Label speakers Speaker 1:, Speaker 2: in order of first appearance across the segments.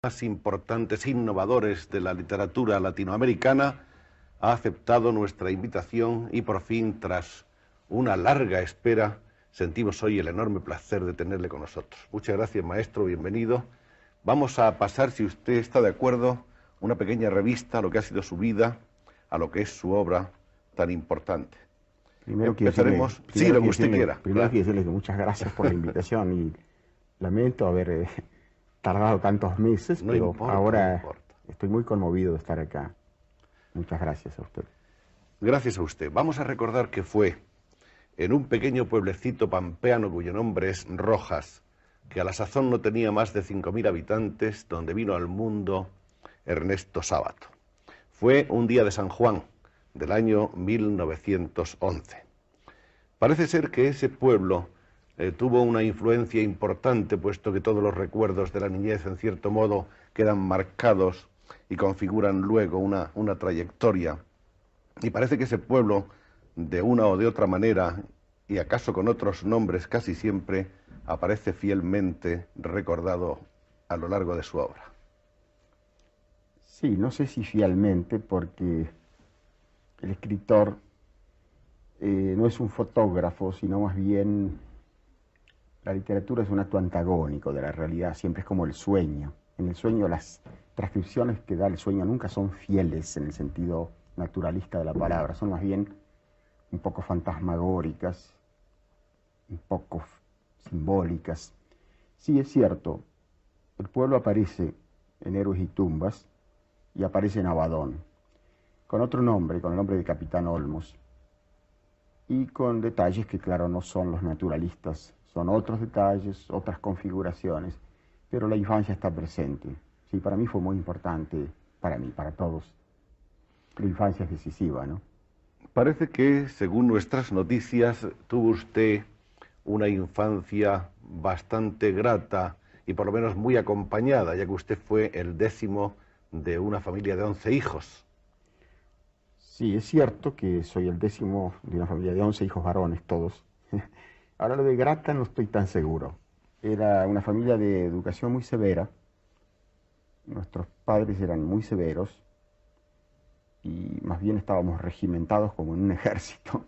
Speaker 1: más importantes innovadores de la literatura latinoamericana, ha aceptado nuestra invitación y por fin, tras una larga espera, sentimos hoy el enorme placer de tenerle con nosotros. Muchas gracias, maestro, bienvenido. Vamos a pasar, si usted está de acuerdo, una pequeña revista a lo que ha sido su vida, a lo que es su obra tan importante. Empezaremos, sí, lo que usted quiera.
Speaker 2: Primero quiero decirle que muchas gracias por la invitación y lamento haber tardado tantos meses,
Speaker 1: No
Speaker 2: pero
Speaker 1: importa,
Speaker 2: ahora
Speaker 1: no importa.
Speaker 2: estoy muy conmovido de estar acá. Muchas gracias a usted.
Speaker 1: Gracias a usted. Vamos a recordar que fue en un pequeño pueblecito pampeano cuyo nombre es Rojas, que a la sazón no tenía más de 5.000 habitantes, donde vino al mundo Ernesto Sábato. Fue un día de San Juan del año 1911. Parece ser que ese pueblo tuvo una influencia importante, puesto que todos los recuerdos de la niñez, en cierto modo, quedan marcados y configuran luego una trayectoria. Y parece que ese pueblo, de una o de otra manera, y acaso con otros nombres casi siempre, aparece fielmente recordado a lo largo de su obra.
Speaker 2: Sí, no sé si fielmente, porque el escritor no es un fotógrafo, sino más bien la literatura es un acto antagónico de la realidad, siempre es como el sueño. En el sueño las transcripciones que da el sueño nunca son fieles en el sentido naturalista de la palabra, son más bien un poco fantasmagóricas, un poco simbólicas. Sí, es cierto, el pueblo aparece en Héroes y Tumbas y aparece en Abadón, con otro nombre, con el nombre de Capitán Olmos, y con detalles que, claro, no son los naturalistas, son otros detalles, otras configuraciones, pero la infancia está presente. Sí, para mí fue muy importante, para mí, para todos. La infancia es decisiva, ¿no?
Speaker 1: Parece que, según nuestras noticias, tuvo usted una infancia bastante grata y por lo menos muy acompañada, ya que usted fue el 10º de una familia de 11 hijos.
Speaker 2: Sí, es cierto que soy el 10º de una familia de 11 hijos varones, todos. Ahora lo de grata no estoy tan seguro. Era una familia de educación muy severa. Nuestros padres eran muy severos y más bien estábamos regimentados como en un ejército.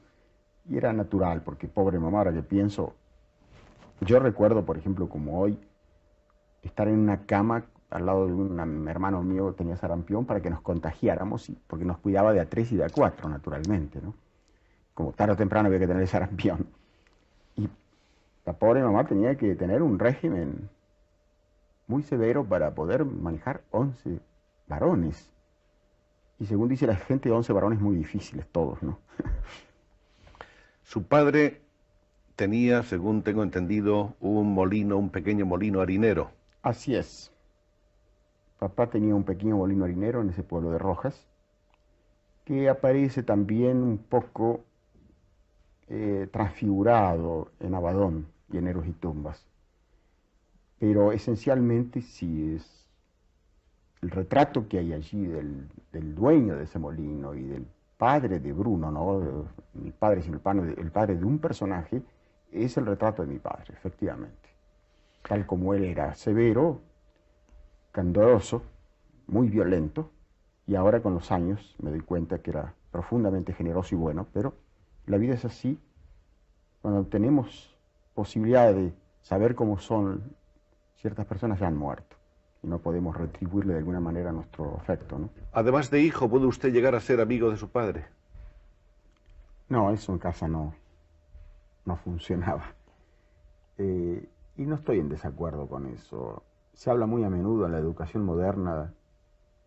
Speaker 2: Y era natural, porque pobre mamá, ahora que pienso, yo recuerdo, por ejemplo, como hoy, estar en una cama al lado de un hermano mío que tenía sarampión para que nos contagiáramos, porque nos cuidaba de A3 y de A4, naturalmente, ¿no? Como tarde o temprano había que tener sarampión. Y la pobre mamá tenía que tener un régimen muy severo para poder manejar 11 varones. Y según dice la gente, 11 varones muy difíciles todos, ¿no?
Speaker 1: Su padre tenía, según tengo entendido, un molino, un pequeño molino harinero.
Speaker 2: Así es. Papá tenía un pequeño molino harinero en ese pueblo de Rojas, que aparece también un poco transfigurado en Abadón y en Héroes y Tumbas. Pero esencialmente sí es el retrato que hay allí del dueño de ese molino y del padre de Bruno, ¿no? Mi padre, sino el padre de un personaje, es el retrato de mi padre, efectivamente. Tal como él era severo, candoroso, muy violento, y ahora con los años me doy cuenta que era profundamente generoso y bueno, pero la vida es así. Cuando tenemos posibilidad de saber cómo son, ciertas personas ya han muerto y no podemos retribuirle de alguna manera nuestro afecto, ¿no?
Speaker 1: Además de hijo, ¿puede usted llegar a ser amigo de su padre?
Speaker 2: No, eso en casa no funcionaba. Y no estoy en desacuerdo con eso. Se habla muy a menudo en la educación moderna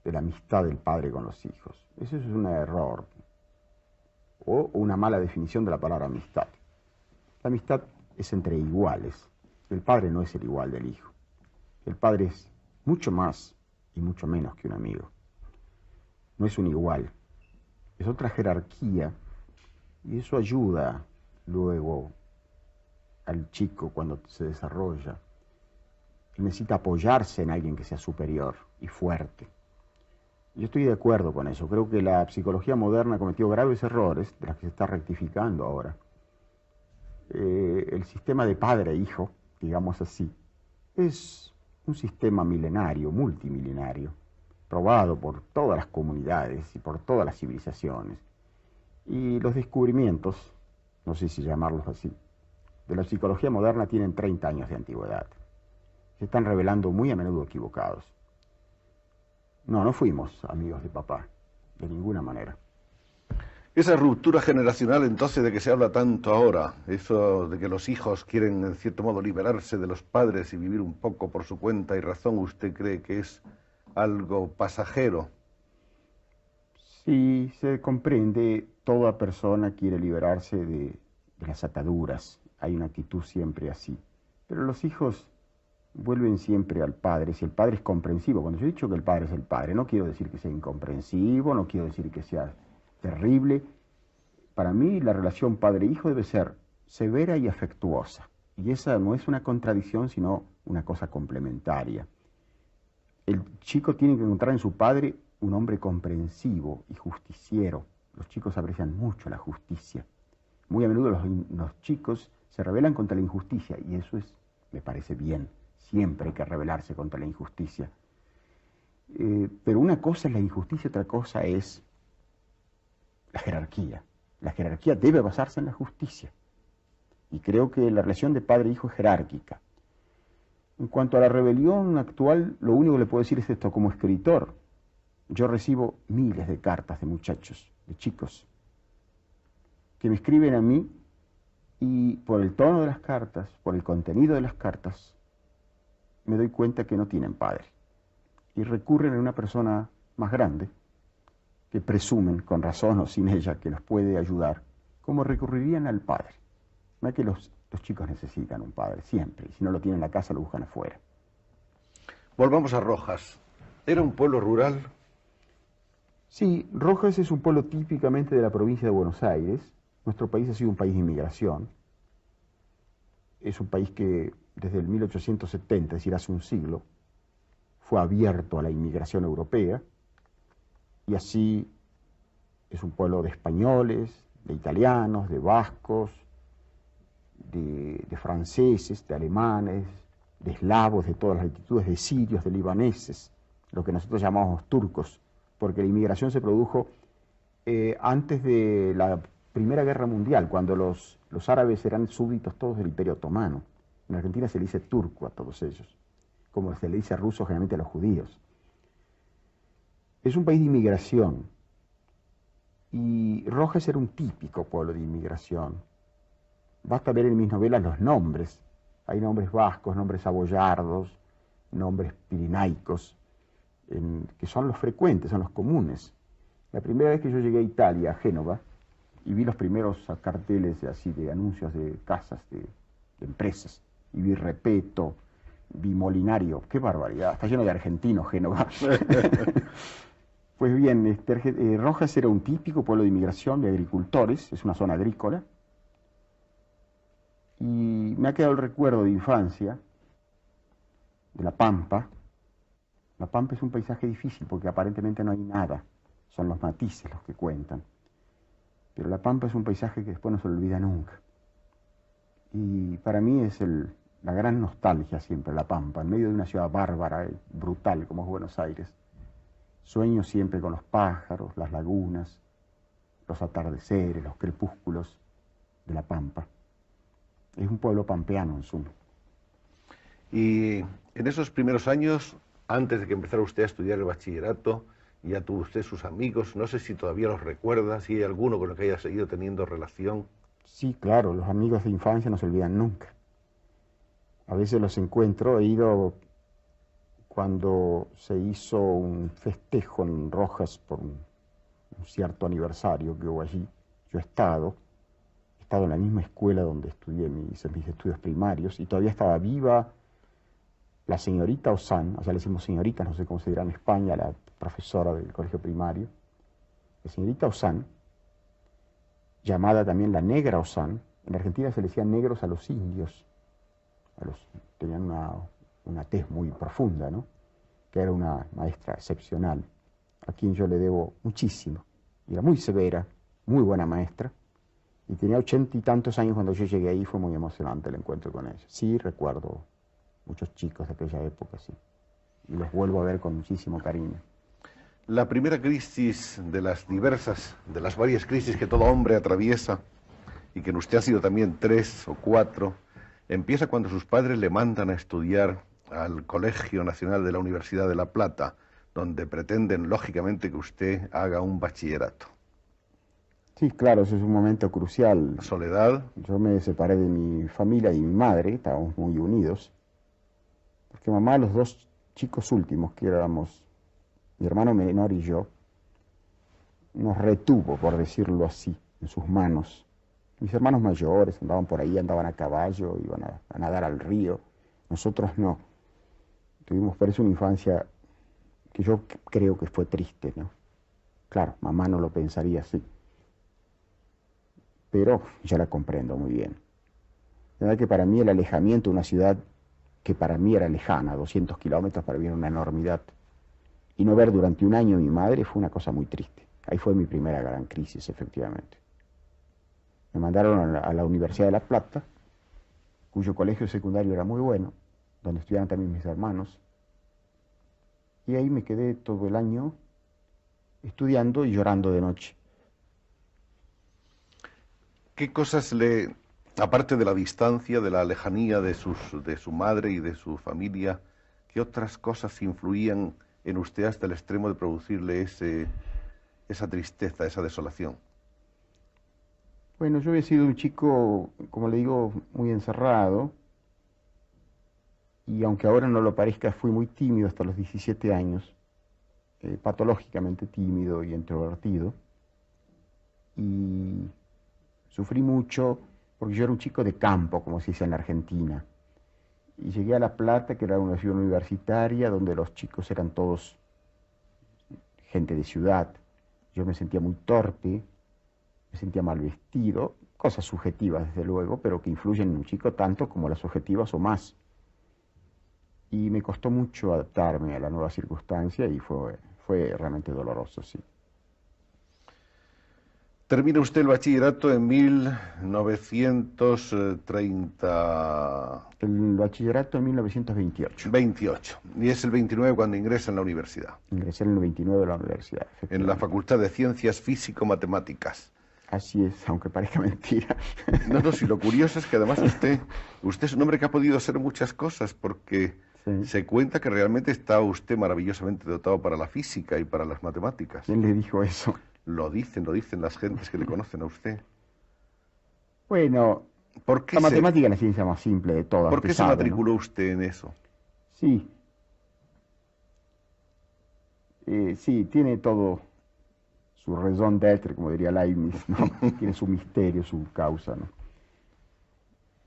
Speaker 2: de la amistad del padre con los hijos. Eso es un error o una mala definición de la palabra amistad. La amistad es entre iguales. El padre no es el igual del hijo. El padre es mucho más y mucho menos que un amigo. No es un igual. Es otra jerarquía y eso ayuda luego al chico cuando se desarrolla. Él necesita apoyarse en alguien que sea superior y fuerte. Yo estoy de acuerdo con eso. Creo que la psicología moderna ha cometido graves errores, de los que se está rectificando ahora. El sistema de padre-hijo, digamos así, es un sistema milenario, multimilenario, probado por todas las comunidades y por todas las civilizaciones. Y los descubrimientos, no sé si llamarlos así, de la psicología moderna tienen 30 años de antigüedad. Se están revelando muy a menudo equivocados. No fuimos amigos de papá, de ninguna manera.
Speaker 1: Esa ruptura generacional entonces de que se habla tanto ahora, eso de que los hijos quieren en cierto modo liberarse de los padres y vivir un poco por su cuenta y razón, ¿usted cree que es algo pasajero?
Speaker 2: Sí, se comprende, toda persona quiere liberarse de las ataduras, hay una actitud siempre así, pero los hijos vuelven siempre al padre, si el padre es comprensivo. Cuando yo he dicho que el padre es el padre, no quiero decir que sea incomprensivo, no quiero decir que sea terrible. Para mí la relación padre-hijo debe ser severa y afectuosa, y esa no es una contradicción, sino una cosa complementaria. El chico tiene que encontrar en su padre un hombre comprensivo y justiciero. Los chicos aprecian mucho la justicia. Muy a menudo los chicos se rebelan contra la injusticia, y eso me parece bien. Siempre hay que rebelarse contra la injusticia. Pero una cosa es la injusticia, otra cosa es la jerarquía. La jerarquía debe basarse en la justicia. Y creo que la relación de padre e hijo es jerárquica. En cuanto a la rebelión actual, lo único que le puedo decir es esto: como escritor, yo recibo miles de cartas de muchachos, de chicos, que me escriben a mí, y por el tono de las cartas, por el contenido de las cartas, me doy cuenta que no tienen padre. Y recurren a una persona más grande, que presumen, con razón o sin ella, que los puede ayudar, como recurrirían al padre. No es que los chicos necesitan un padre, siempre, y si no lo tienen en la casa lo buscan afuera.
Speaker 1: Volvamos a Rojas. ¿Era un pueblo rural?
Speaker 2: Sí, Rojas es un pueblo típicamente de la provincia de Buenos Aires. Nuestro país ha sido un país de inmigración. Es un país que desde el 1870, es decir, hace un siglo, fue abierto a la inmigración europea, y así es un pueblo de españoles, de italianos, de vascos, de franceses, de alemanes, de eslavos de todas las latitudes, de sirios, de libaneses, lo que nosotros llamamos turcos, porque la inmigración se produjo antes de la Primera Guerra Mundial, cuando los árabes eran súbditos todos del Imperio Otomano. En Argentina se le dice turco a todos ellos, como se le dice ruso generalmente a los judíos. Es un país de inmigración, y Rojas era un típico pueblo de inmigración. Basta ver en mis novelas los nombres. Hay nombres vascos, nombres aboyardos, nombres pirinaicos, que son los frecuentes, son los comunes. La primera vez que yo llegué a Italia, a Génova, y vi los primeros carteles así de anuncios de casas, de empresas, y vi Repeto, vi Molinario, qué barbaridad, está lleno de argentinos Génova. Pues bien, Rojas era un típico pueblo de inmigración, de agricultores, es una zona agrícola, y me ha quedado el recuerdo de infancia, de La Pampa. La Pampa es un paisaje difícil porque aparentemente no hay nada, son los matices los que cuentan. Pero La Pampa es un paisaje que después no se olvida nunca. Y para mí es la gran nostalgia siempre, La Pampa, en medio de una ciudad bárbara, brutal como es Buenos Aires. Sueño siempre con los pájaros, las lagunas, los atardeceres, los crepúsculos de La Pampa. Es un pueblo pampeano en suma.
Speaker 1: Y en esos primeros años, antes de que empezara usted a estudiar el bachillerato, ya tuvo usted sus amigos, no sé si todavía los recuerda, si hay alguno con el que haya seguido teniendo relación.
Speaker 2: Sí, claro, los amigos de infancia no se olvidan nunca. A veces los encuentro, he ido cuando se hizo un festejo en Rojas por un cierto aniversario que hubo allí. Yo he estado en la misma escuela donde estudié mis estudios primarios, y todavía estaba viva la señorita Ozán, allá le decimos señorita, no sé cómo se dirá en España, la profesora del colegio primario, la señorita Ozán, llamada también la negra Ozán. En Argentina se le decían negros a los indios, tenían una tez muy profunda, ¿no? Que era una maestra excepcional, a quien yo le debo muchísimo. Era muy severa, muy buena maestra, y tenía 80 y tantos años cuando yo llegué ahí. Fue muy emocionante el encuentro con ella. Sí, recuerdo muchos chicos de aquella época, sí. Y los vuelvo a ver con muchísimo cariño.
Speaker 1: La primera crisis de las diversas, de las varias crisis que todo hombre atraviesa, y que en usted ha sido también 3 o 4, empieza cuando sus padres le mandan a estudiar al Colegio Nacional de la Universidad de La Plata, donde pretenden, lógicamente, que usted haga un bachillerato.
Speaker 2: Sí, claro, eso es un momento crucial.
Speaker 1: La soledad.
Speaker 2: Yo me separé de mi familia y mi madre, estábamos muy unidos, porque mamá, los dos chicos últimos, que éramos mi hermano menor y yo, nos retuvo, por decirlo así, en sus manos. Mis hermanos mayores andaban por ahí, andaban a caballo, iban a nadar al río. Nosotros no. Tuvimos por eso una infancia que yo creo que fue triste, ¿no? Claro, mamá no lo pensaría así, pero yo la comprendo muy bien. La verdad que para mí el alejamiento de una ciudad que para mí era lejana, 200 kilómetros, para mí era una enormidad. Y no ver durante un año a mi madre fue una cosa muy triste. Ahí fue mi primera gran crisis, efectivamente. Me mandaron a la Universidad de La Plata, cuyo colegio secundario era muy bueno, donde estudiaban también mis hermanos. Y ahí me quedé todo el año estudiando y llorando de noche.
Speaker 1: ¿Qué cosas le, aparte de la distancia, de la lejanía de su madre y de su familia, qué otras cosas influían en usted hasta el extremo de producirle esa tristeza, esa desolación?
Speaker 2: Bueno, yo había sido un chico, como le digo, muy encerrado, y aunque ahora no lo parezca, fui muy tímido hasta los 17 años, patológicamente tímido y introvertido, y sufrí mucho porque yo era un chico de campo, como se dice en la Argentina, y llegué a La Plata, que era una ciudad universitaria, donde los chicos eran todos gente de ciudad. Yo me sentía muy torpe, me sentía mal vestido, cosas subjetivas desde luego, pero que influyen en un chico tanto como las objetivas o más. Y me costó mucho adaptarme a la nueva circunstancia y fue realmente doloroso, sí.
Speaker 1: Termina usted el bachillerato en 1930...
Speaker 2: El bachillerato en 1928.
Speaker 1: 28. Y es el 29 cuando ingresa en la universidad.
Speaker 2: Ingresé en el 29 de la universidad,
Speaker 1: En la
Speaker 2: efectivamente.
Speaker 1: Facultad de Ciencias Físico-Matemáticas.
Speaker 2: Así es, aunque parezca mentira.
Speaker 1: No, no, si lo curioso es que además usted es un hombre que ha podido hacer muchas cosas, porque
Speaker 2: Sí.
Speaker 1: se cuenta que realmente está usted maravillosamente dotado para la física y para las matemáticas.
Speaker 2: ¿Quién le dijo eso?
Speaker 1: Lo dicen las gentes que le conocen a usted.
Speaker 2: Bueno,
Speaker 1: ¿Por qué
Speaker 2: la matemática es la ciencia más simple de todas,
Speaker 1: por
Speaker 2: usted
Speaker 1: qué se
Speaker 2: sabe, ¿no?
Speaker 1: matriculó usted en eso?
Speaker 2: Sí. Sí, tiene todo su raison d'être, como diría Leibniz, ¿no? Tiene su misterio, su causa, ¿no?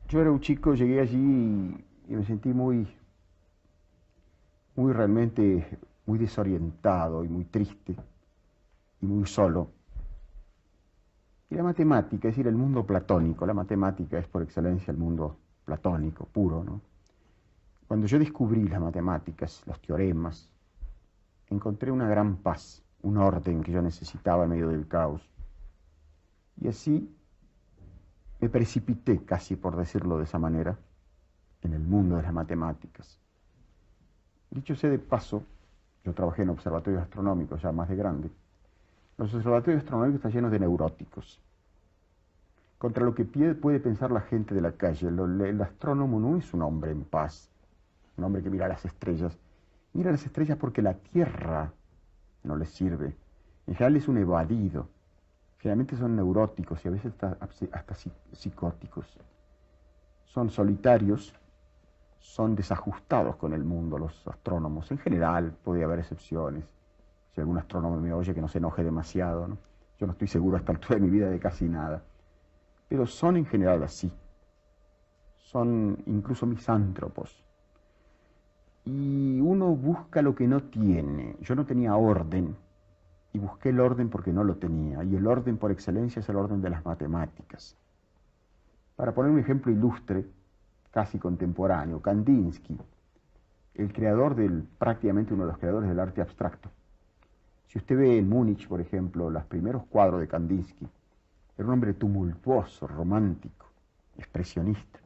Speaker 2: Yo era un chico, llegué allí y me sentí realmente muy desorientado y muy triste y muy solo. Y la matemática, es decir, el mundo platónico, la matemática es por excelencia el mundo platónico, puro, ¿no? Cuando yo descubrí las matemáticas, los teoremas, encontré una gran paz, un orden que yo necesitaba en medio del caos. Y así me precipité, casi por decirlo de esa manera, en el mundo de las matemáticas. Dicho sea de paso, yo trabajé en observatorios astronómicos ya más de grande. Los observatorios astronómicos están llenos de neuróticos. Contra lo que puede pensar la gente de la calle, el astrónomo no es un hombre en paz, un hombre que mira las estrellas. Mira las estrellas porque la Tierra no les sirve. En general es un evadido. Generalmente son neuróticos y a veces hasta psicóticos. Son solitarios, son desajustados con el mundo los astrónomos. En general puede haber excepciones. Si algún astrónomo me oye, que no se enoje demasiado, ¿no? Yo no estoy seguro a esta altura de mi vida de casi nada. Pero son en general así. Son incluso misántropos. Y uno busca lo que no tiene. Yo no tenía orden, y busqué el orden porque no lo tenía. Y el orden por excelencia es el orden de las matemáticas. Para poner un ejemplo ilustre, casi contemporáneo, Kandinsky, el creador prácticamente uno de los creadores del arte abstracto. Si usted ve en Múnich, por ejemplo, los primeros cuadros de Kandinsky, era un hombre tumultuoso, romántico, expresionista.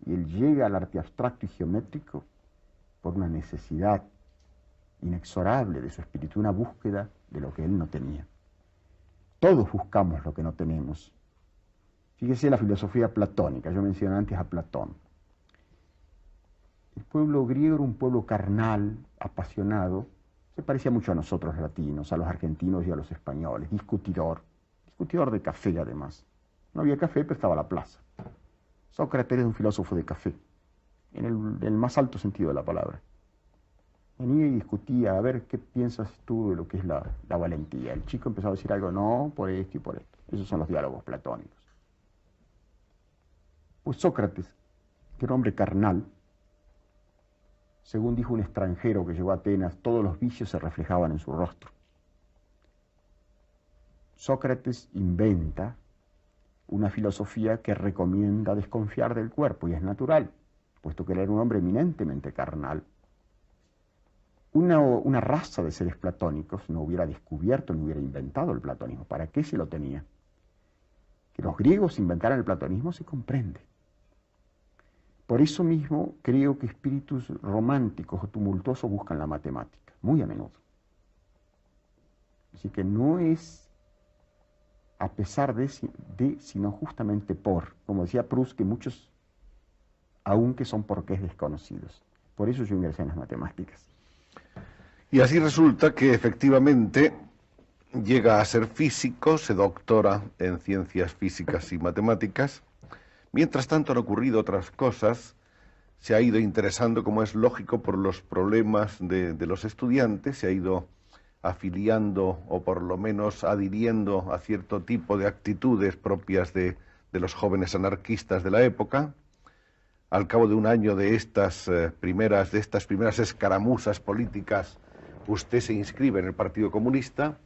Speaker 2: y él llega al arte abstracto y geométrico por una necesidad inexorable de su espíritu, una búsqueda de lo que él no tenía. Todos buscamos lo que no tenemos. Fíjese la filosofía platónica, yo mencioné antes a Platón. El pueblo griego era un pueblo carnal, apasionado, se parecía mucho a nosotros latinos, a los argentinos y a los españoles, discutidor de café además. No había café, pero estaba la plaza. Sócrates era un filósofo de café, en el más alto sentido de la palabra. Venía y discutía, a ver, ¿qué piensas tú de lo que es la valentía? El chico empezaba a decir algo, no, por esto y por esto. Esos son los diálogos platónicos. Pues Sócrates, que era un hombre carnal, según dijo un extranjero que llegó a Atenas, todos los vicios se reflejaban en su rostro. Sócrates inventa una filosofía que recomienda desconfiar del cuerpo, y es natural, puesto que él era un hombre eminentemente carnal. Una raza de seres platónicos no hubiera descubierto ni hubiera inventado el platonismo. ¿Para qué se lo tenía? Que los griegos inventaran el platonismo se comprende. Por eso mismo creo que espíritus románticos o tumultuosos buscan la matemática, muy a menudo. Así que no es a pesar de, sino justamente por, como decía Proust, que muchos, aunque son porqués desconocidos. Por eso yo ingresé en las matemáticas.
Speaker 1: Y así resulta que efectivamente llega a ser físico, se doctora en ciencias físicas y matemáticas. Mientras tanto han ocurrido otras cosas, se ha ido interesando, como es lógico, por los problemas de los estudiantes, se ha ido afiliando o por lo menos adhiriendo a cierto tipo de actitudes propias de los jóvenes anarquistas de la época. Al cabo de un año de estas primeras escaramuzas políticas, usted se inscribe en el Partido Comunista,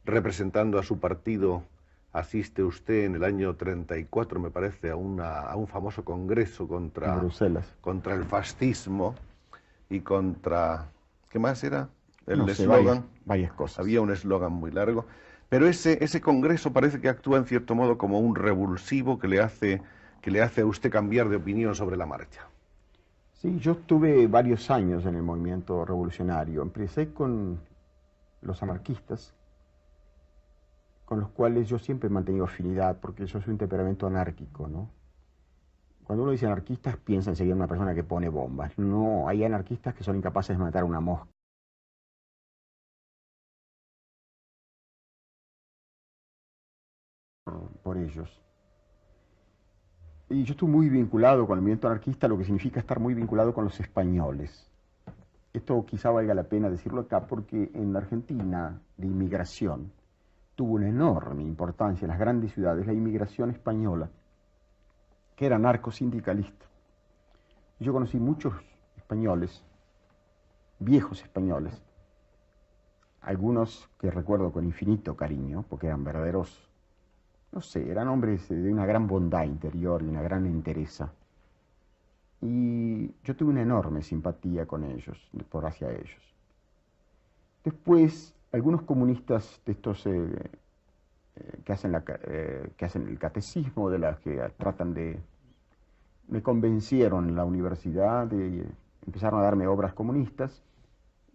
Speaker 1: representando a su partido. Asiste usted en el año 34, me parece, a un famoso congreso contra el fascismo y contra... ¿Qué más era? El eslogan.
Speaker 2: Varias cosas.
Speaker 1: Había un eslogan muy largo. Pero ese congreso parece que actúa en cierto modo como un revulsivo que le hace a usted cambiar de opinión sobre la marcha.
Speaker 2: Sí, yo estuve varios años en el movimiento revolucionario. Empecé con los anarquistas, con los cuales yo siempre he mantenido afinidad, porque yo soy un temperamento anárquico, ¿no? Cuando uno dice anarquistas, piensa enseguida en una persona que pone bombas. No, hay anarquistas que son incapaces de matar una mosca por ellos. Y yo estuve muy vinculado con el movimiento anarquista, lo que significa estar muy vinculado con los españoles. Esto quizá valga la pena decirlo acá, porque en la Argentina, de inmigración, tuvo una enorme importancia en las grandes ciudades la inmigración española, que era anarcosindicalista. Yo conocí muchos españoles, viejos españoles, algunos que recuerdo con infinito cariño, porque eran verdaderos, no sé, eran hombres de una gran bondad interior y una gran entereza. Y yo tuve una enorme simpatía con ellos, hacia ellos. Después, algunos comunistas de estos que hacen el catecismo, de las que tratan de... me convencieron en la universidad, empezaron a darme obras comunistas,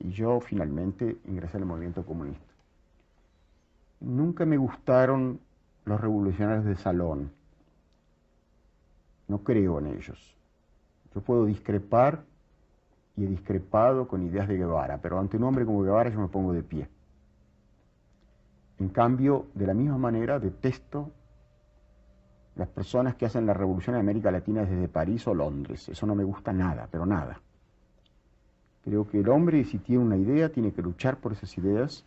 Speaker 2: y yo finalmente ingresé al movimiento comunista. Nunca me gustaron los revolucionarios de salón. No creo en ellos. Yo puedo discrepar, y he discrepado con ideas de Guevara, pero ante un hombre como Guevara yo me pongo de pie. En cambio, de la misma manera, detesto las personas que hacen la revolución en América Latina desde París o Londres. Eso no me gusta nada, pero nada. Creo que el hombre, si tiene una idea, tiene que luchar por esas ideas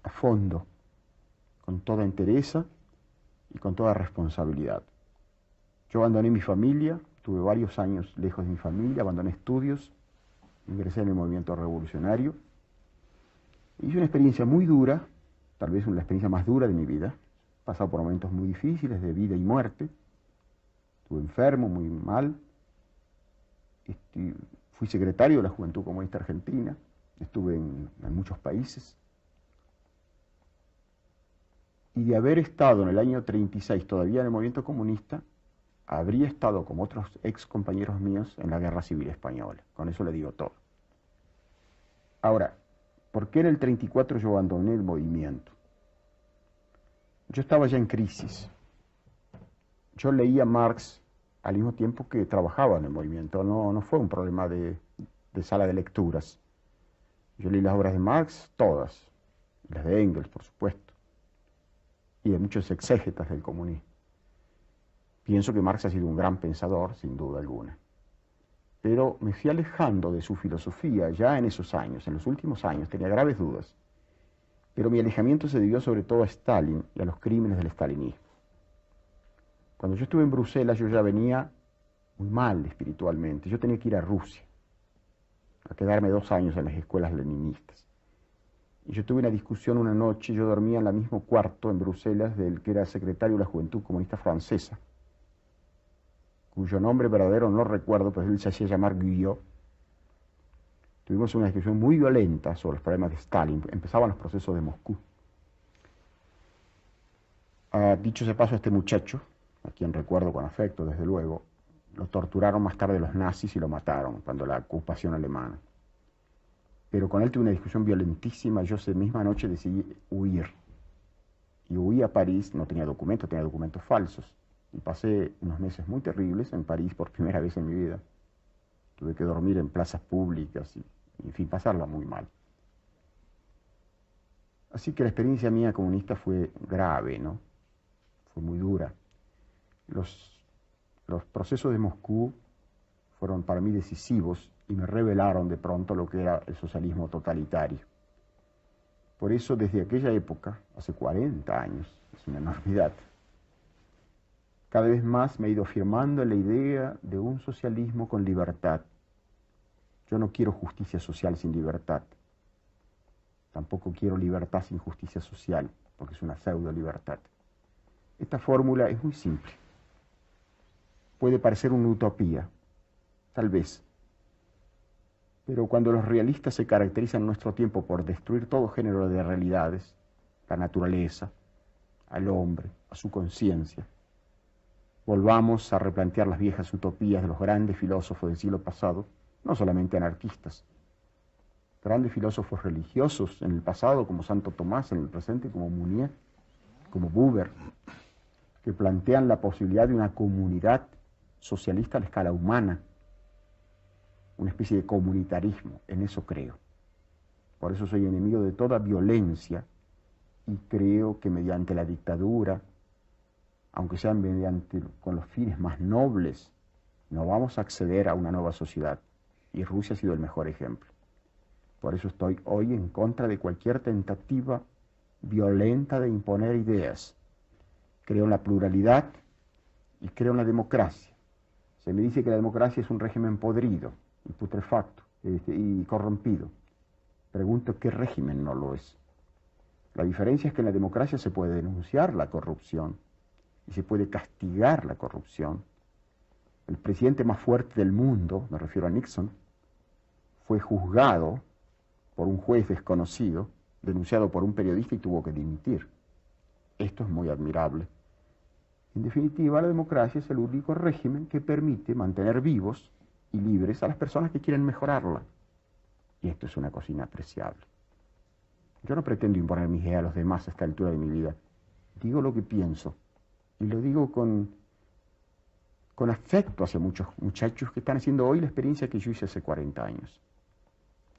Speaker 2: a fondo, con toda entereza y con toda responsabilidad. Yo abandoné mi familia, tuve varios años lejos de mi familia, abandoné estudios, ingresé en el movimiento revolucionario. Hice una experiencia muy dura, tal vez la experiencia más dura de mi vida. He pasado por momentos muy difíciles de vida y muerte. Estuve enfermo, muy mal. Fui secretario de la Juventud Comunista Argentina. Estuve en muchos países. Y de haber estado en el año 36 todavía en el movimiento comunista, habría estado, como otros ex compañeros míos, en la Guerra Civil Española. Con eso le digo todo. Ahora, ¿por qué en el 34 yo abandoné el movimiento? Yo estaba ya en crisis. Yo leía Marx al mismo tiempo que trabajaba en el movimiento. No fue un problema de sala de lecturas. Yo leí las obras de Marx, todas. Las de Engels, por supuesto. Y de muchos exégetas del comunismo. Pienso que Marx ha sido un gran pensador, sin duda alguna. Pero me fui alejando de su filosofía ya en esos años, en los últimos años, tenía graves dudas. Pero mi alejamiento se debió sobre todo a Stalin y a los crímenes del stalinismo. Cuando yo estuve en Bruselas, yo ya venía muy mal espiritualmente. Yo tenía que ir a Rusia, a quedarme 2 años en las escuelas leninistas. Y yo tuve una discusión una noche, yo dormía en el mismo cuarto en Bruselas del que era secretario de la Juventud Comunista Francesa, cuyo nombre verdadero no recuerdo, pero él se hacía llamar Guyot. Tuvimos una discusión muy violenta sobre los problemas de Stalin. Empezaban los procesos de Moscú. Dicho de paso, a este muchacho, a quien recuerdo con afecto, desde luego, lo torturaron más tarde los nazis y lo mataron cuando la ocupación alemana. Pero con él tuve una discusión violentísima. Yo esa misma noche decidí huir. Y huí a París, no tenía documentos, tenía documentos falsos. Y pasé unos meses muy terribles en París por primera vez en mi vida. Tuve que dormir en plazas públicas y en fin, pasarla muy mal. Así que la experiencia mía comunista fue grave, ¿no? Fue muy dura. Los procesos de Moscú fueron para mí decisivos y me revelaron de pronto lo que era el socialismo totalitario. Por eso, desde aquella época, hace 40 años, es una enormidad, cada vez más me he ido afirmando en la idea de un socialismo con libertad. Yo no quiero justicia social sin libertad. Tampoco quiero libertad sin justicia social, porque es una pseudo-libertad. Esta fórmula es muy simple. Puede parecer una utopía, tal vez. Pero cuando los realistas se caracterizan en nuestro tiempo por destruir todo género de realidades, la naturaleza, al hombre, a su conciencia, volvamos a replantear las viejas utopías de los grandes filósofos del siglo pasado, no solamente anarquistas, grandes filósofos religiosos en el pasado, como Santo Tomás, en el presente, como Mounier, como Buber, que plantean la posibilidad de una comunidad socialista a la escala humana, una especie de comunitarismo. En eso creo. Por eso soy enemigo de toda violencia y creo que mediante la dictadura, aunque sean con los fines más nobles, no vamos a acceder a una nueva sociedad. Y Rusia ha sido el mejor ejemplo. Por eso estoy hoy en contra de cualquier tentativa violenta de imponer ideas. Creo en la pluralidad y creo en la democracia. Se me dice que la democracia es un régimen podrido y putrefacto y corrompido. Pregunto, ¿qué régimen no lo es? La diferencia es que en la democracia se puede denunciar la corrupción y se puede castigar la corrupción. El presidente más fuerte del mundo, me refiero a Nixon, fue juzgado por un juez desconocido, denunciado por un periodista y tuvo que dimitir. Esto es muy admirable. En definitiva, la democracia es el único régimen que permite mantener vivos y libres a las personas que quieren mejorarla. Y esto es una cosa inapreciable. Yo no pretendo imponer mis ideas a los demás a esta altura de mi vida. Digo lo que pienso. Y lo digo con afecto hacia muchos muchachos que están haciendo hoy la experiencia que yo hice hace 40 años.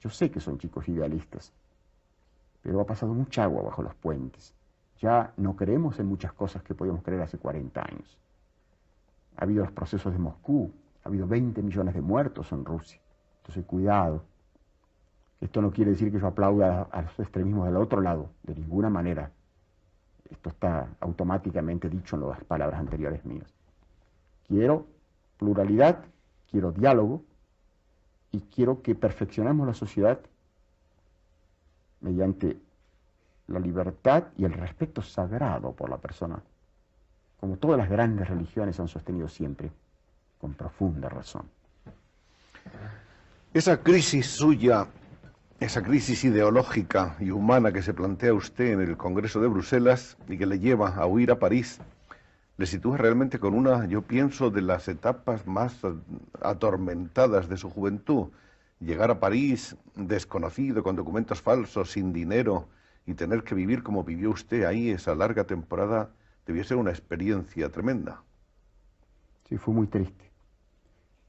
Speaker 2: Yo sé que son chicos idealistas, pero ha pasado mucha agua bajo los puentes. Ya no creemos en muchas cosas que podíamos creer hace 40 años. Ha habido los procesos de Moscú, ha habido 20 millones de muertos en Rusia. Entonces, cuidado. Esto no quiere decir que yo aplauda a los extremismos del otro lado, de ninguna manera. Esto está automáticamente dicho en las palabras anteriores mías. Quiero pluralidad, quiero diálogo y quiero que perfeccionemos la sociedad mediante la libertad y el respeto sagrado por la persona, como todas las grandes religiones han sostenido siempre, con profunda razón.
Speaker 1: Esa crisis suya, esa crisis ideológica y humana que se plantea usted en el Congreso de Bruselas y que le lleva a huir a París, le sitúa realmente con una, yo pienso, de las etapas más atormentadas de su juventud. Llegar a París desconocido, con documentos falsos, sin dinero, y tener que vivir como vivió usted ahí esa larga temporada, debió ser una experiencia tremenda.
Speaker 2: Sí, fue muy triste,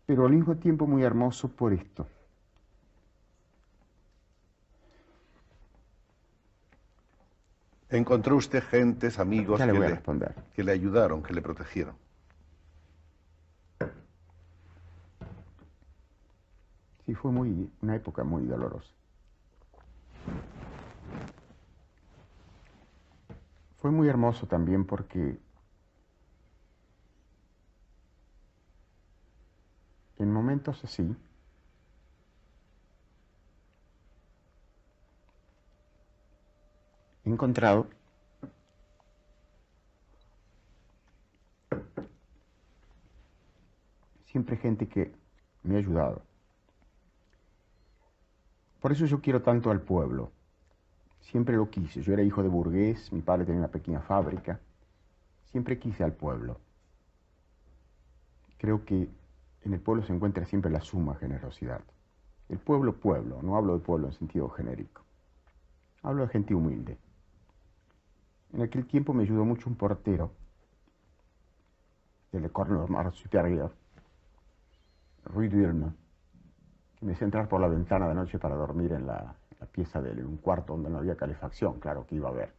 Speaker 2: pero al mismo tiempo muy hermoso por esto.
Speaker 1: ¿Encontró usted gentes, amigos
Speaker 2: Ya le voy a responder.
Speaker 1: que le ayudaron, que le protegieron?
Speaker 2: Sí, fue una época muy dolorosa. Fue muy hermoso también porque en momentos así, he encontrado siempre gente que me ha ayudado. Por eso yo quiero tanto al pueblo. Siempre lo quise. Yo era hijo de burgués, mi padre tenía una pequeña fábrica. Siempre quise al pueblo. Creo que en el pueblo se encuentra siempre la suma generosidad. El pueblo, pueblo. No hablo de pueblo en sentido genérico. Hablo de gente humilde. En aquel tiempo me ayudó mucho un portero de l'École Normale Supérieure, Rue d'Ulm, que me hacía entrar por la ventana de noche para dormir en la pieza de un cuarto donde no había calefacción, claro que iba a haber.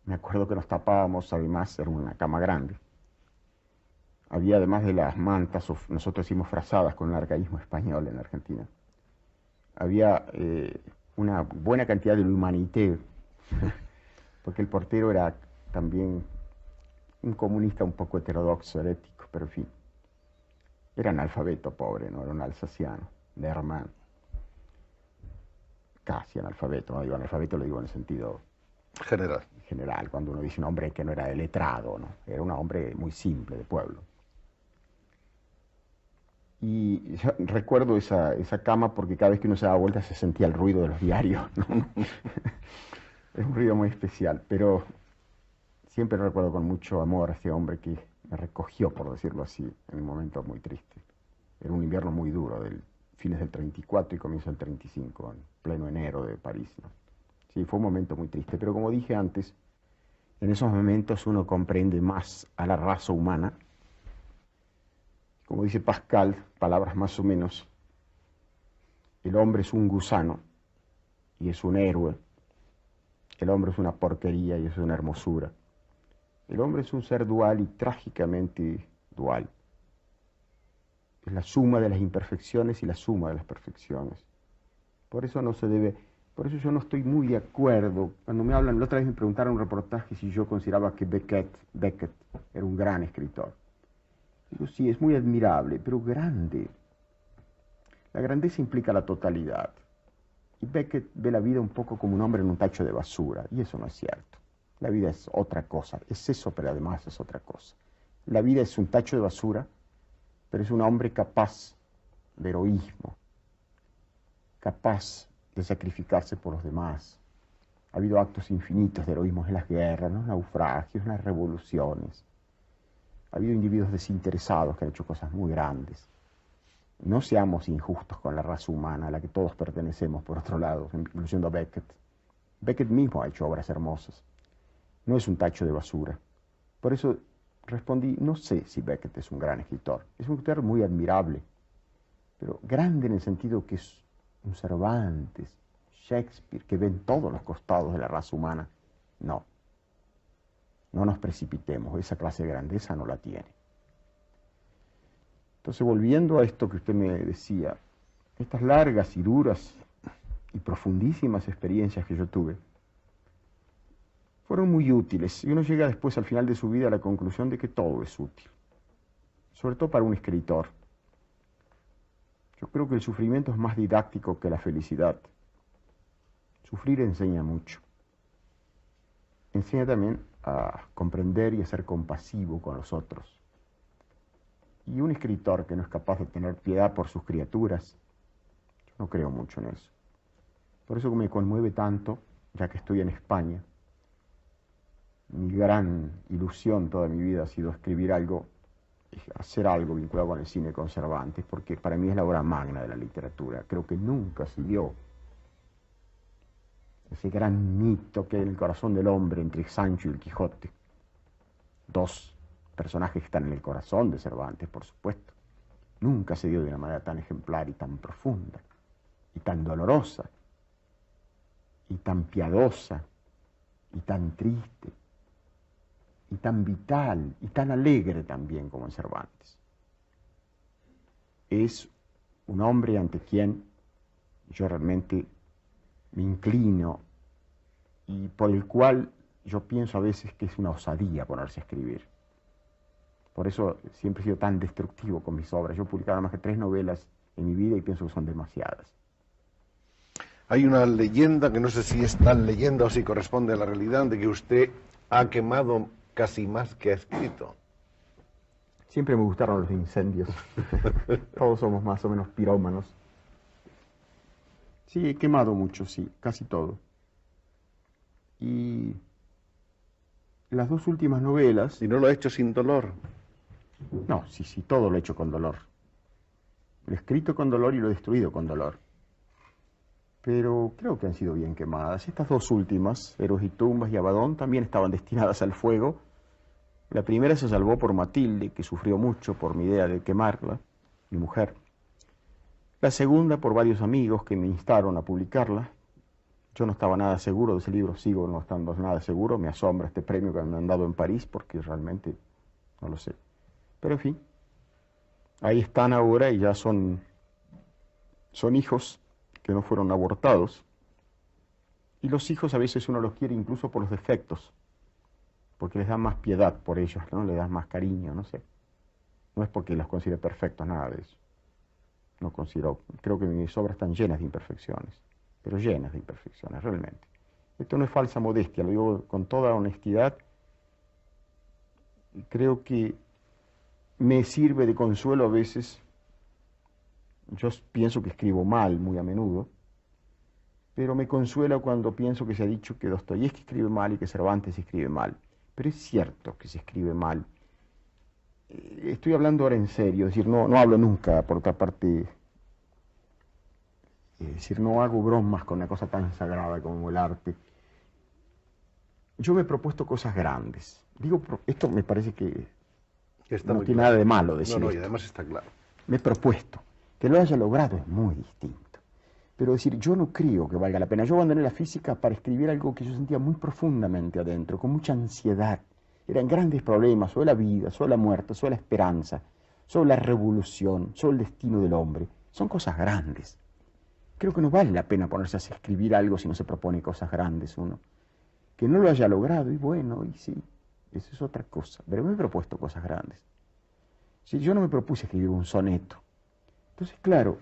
Speaker 2: Me acuerdo que nos tapábamos, además era una cama grande. Había, además de las mantas, nosotros decimos frazadas con un arcaísmo español en Argentina, había una buena cantidad de l'humanité, porque el portero era también un comunista un poco heterodoxo, herético, pero en fin. Era analfabeto pobre, no era un alsaciano, de Herman. Casi analfabeto, no digo analfabeto, lo digo en el sentido general, cuando uno dice un hombre que no era letrado, ¿no? Era un hombre muy simple, de pueblo. Y yo recuerdo esa cama porque cada vez que uno se daba vuelta se sentía el ruido de los diarios, ¿no? Es un ruido muy especial, pero siempre recuerdo con mucho amor a ese hombre que me recogió, por decirlo así, en un momento muy triste. Era un invierno muy duro, fines del 34 y comienzo del 35, en pleno enero de París, ¿no? Sí, fue un momento muy triste, pero como dije antes, en esos momentos uno comprende más a la raza humana. Como dice Pascal, palabras más o menos, el hombre es un gusano y es un héroe, el hombre es una porquería y es una hermosura. El hombre es un ser dual y trágicamente dual. Es la suma de las imperfecciones y la suma de las perfecciones. Por eso por eso yo no estoy muy de acuerdo. Cuando me hablan, la otra vez me preguntaron en un reportaje si yo consideraba que Beckett era un gran escritor. Digo, sí, es muy admirable, pero grande. La grandeza implica la totalidad. Y Beckett ve la vida un poco como un hombre en un tacho de basura, y eso no es cierto. La vida es otra cosa, es eso, pero además es otra cosa. La vida es un tacho de basura, pero es un hombre capaz de heroísmo, capaz de sacrificarse por los demás. Ha habido actos infinitos de heroísmo en las guerras, en los naufragios, en las revoluciones. Ha habido individuos desinteresados que han hecho cosas muy grandes. No seamos injustos con la raza humana a la que todos pertenecemos, por otro lado, incluyendo a Beckett. Beckett mismo ha hecho obras hermosas. No es un tacho de basura. Por eso respondí, no sé si Beckett es un gran escritor. Es un escritor muy admirable, pero grande en el sentido que es un Cervantes, Shakespeare, que ven todos los costados de la raza humana. No. No nos precipitemos, esa clase de grandeza no la tiene. Entonces, volviendo a esto que usted me decía, estas largas y duras y profundísimas experiencias que yo tuve, fueron muy útiles. Y uno llega después, al final de su vida, a la conclusión de que todo es útil. Sobre todo para un escritor. Yo creo que el sufrimiento es más didáctico que la felicidad. Sufrir enseña mucho. Enseña también a comprender y a ser compasivo con los otros. Y un escritor que no es capaz de tener piedad por sus criaturas, yo no creo mucho en eso. Por eso me conmueve tanto, ya que estoy en España, Mi gran ilusión toda mi vida ha sido escribir algo, hacer algo vinculado con el cine con Cervantes, porque para mí es la obra magna de la literatura. Creo que nunca se dio ese gran mito que hay en el corazón del hombre entre Sancho y el Quijote. Dos personajes que están en el corazón de Cervantes, por supuesto. Nunca se dio de una manera tan ejemplar y tan profunda, y tan dolorosa, y tan piadosa, y tan triste, y tan vital, y tan alegre también como en Cervantes. Es un hombre ante quien yo realmente me inclino y por el cual yo pienso a veces que es una osadía ponerse a escribir. Por eso siempre he sido tan destructivo con mis obras. Yo he publicado más que 3 novelas en mi vida y pienso que son demasiadas.
Speaker 1: Hay una leyenda, que no sé si es tal leyenda o si corresponde a la realidad, de que usted ha quemado casi más que ha escrito.
Speaker 2: Siempre me gustaron los incendios. Todos somos más o menos pirómanos. Sí, he quemado mucho, sí, casi todo. Y las 2 últimas novelas...
Speaker 1: ¿Y no lo ha hecho sin dolor?
Speaker 2: No, sí, todo lo he hecho con dolor. Lo he escrito con dolor y lo he destruido con dolor. Pero creo que han sido bien quemadas. Estas 2 últimas, Héroes y Tumbas y Abadón, también estaban destinadas al fuego. La primera se salvó por Matilde, que sufrió mucho por mi idea de quemarla, mi mujer. La segunda por varios amigos que me instaron a publicarla. Yo no estaba nada seguro de ese libro, sigo no estando nada seguro. Me asombra este premio que me han dado en París, porque realmente no lo sé. Pero en fin, ahí están ahora y ya son hijos que no fueron abortados. Y los hijos a veces uno los quiere incluso por los defectos, porque les da más piedad por ellos, ¿no? Les da más cariño, no sé. No es porque los considere perfectos, nada de eso. No considero, creo que mis obras están llenas de imperfecciones, pero llenas de imperfecciones, realmente. Esto no es falsa modestia, lo digo con toda honestidad. Creo que me sirve de consuelo a veces. Yo pienso que escribo mal muy a menudo, pero me consuela cuando pienso que se ha dicho que Dostoyevski escribe mal y que Cervantes escribe mal. Pero es cierto que se escribe mal. Estoy hablando ahora en serio, es decir, no hablo nunca, por otra parte, es decir, no hago bromas con una cosa tan sagrada como el arte. Yo me he propuesto cosas grandes. Digo, esto me parece que no tiene nada de malo decir
Speaker 1: No, y
Speaker 2: esto.
Speaker 1: además está claro.
Speaker 2: Me he propuesto. Que lo haya logrado es muy distinto. Pero decir, yo no creo que valga la pena. Yo abandoné la física para escribir algo que yo sentía muy profundamente adentro, con mucha ansiedad. Eran grandes problemas sobre la vida, sobre la muerte, sobre la esperanza, sobre la revolución, sobre el destino del hombre. Son cosas grandes. Creo que no vale la pena ponerse a escribir algo si no se propone cosas grandes uno. Que no lo haya logrado, y bueno, y sí, eso es otra cosa. Pero me he propuesto cosas grandes. Si yo no me propuse escribir un soneto. Entonces, claro,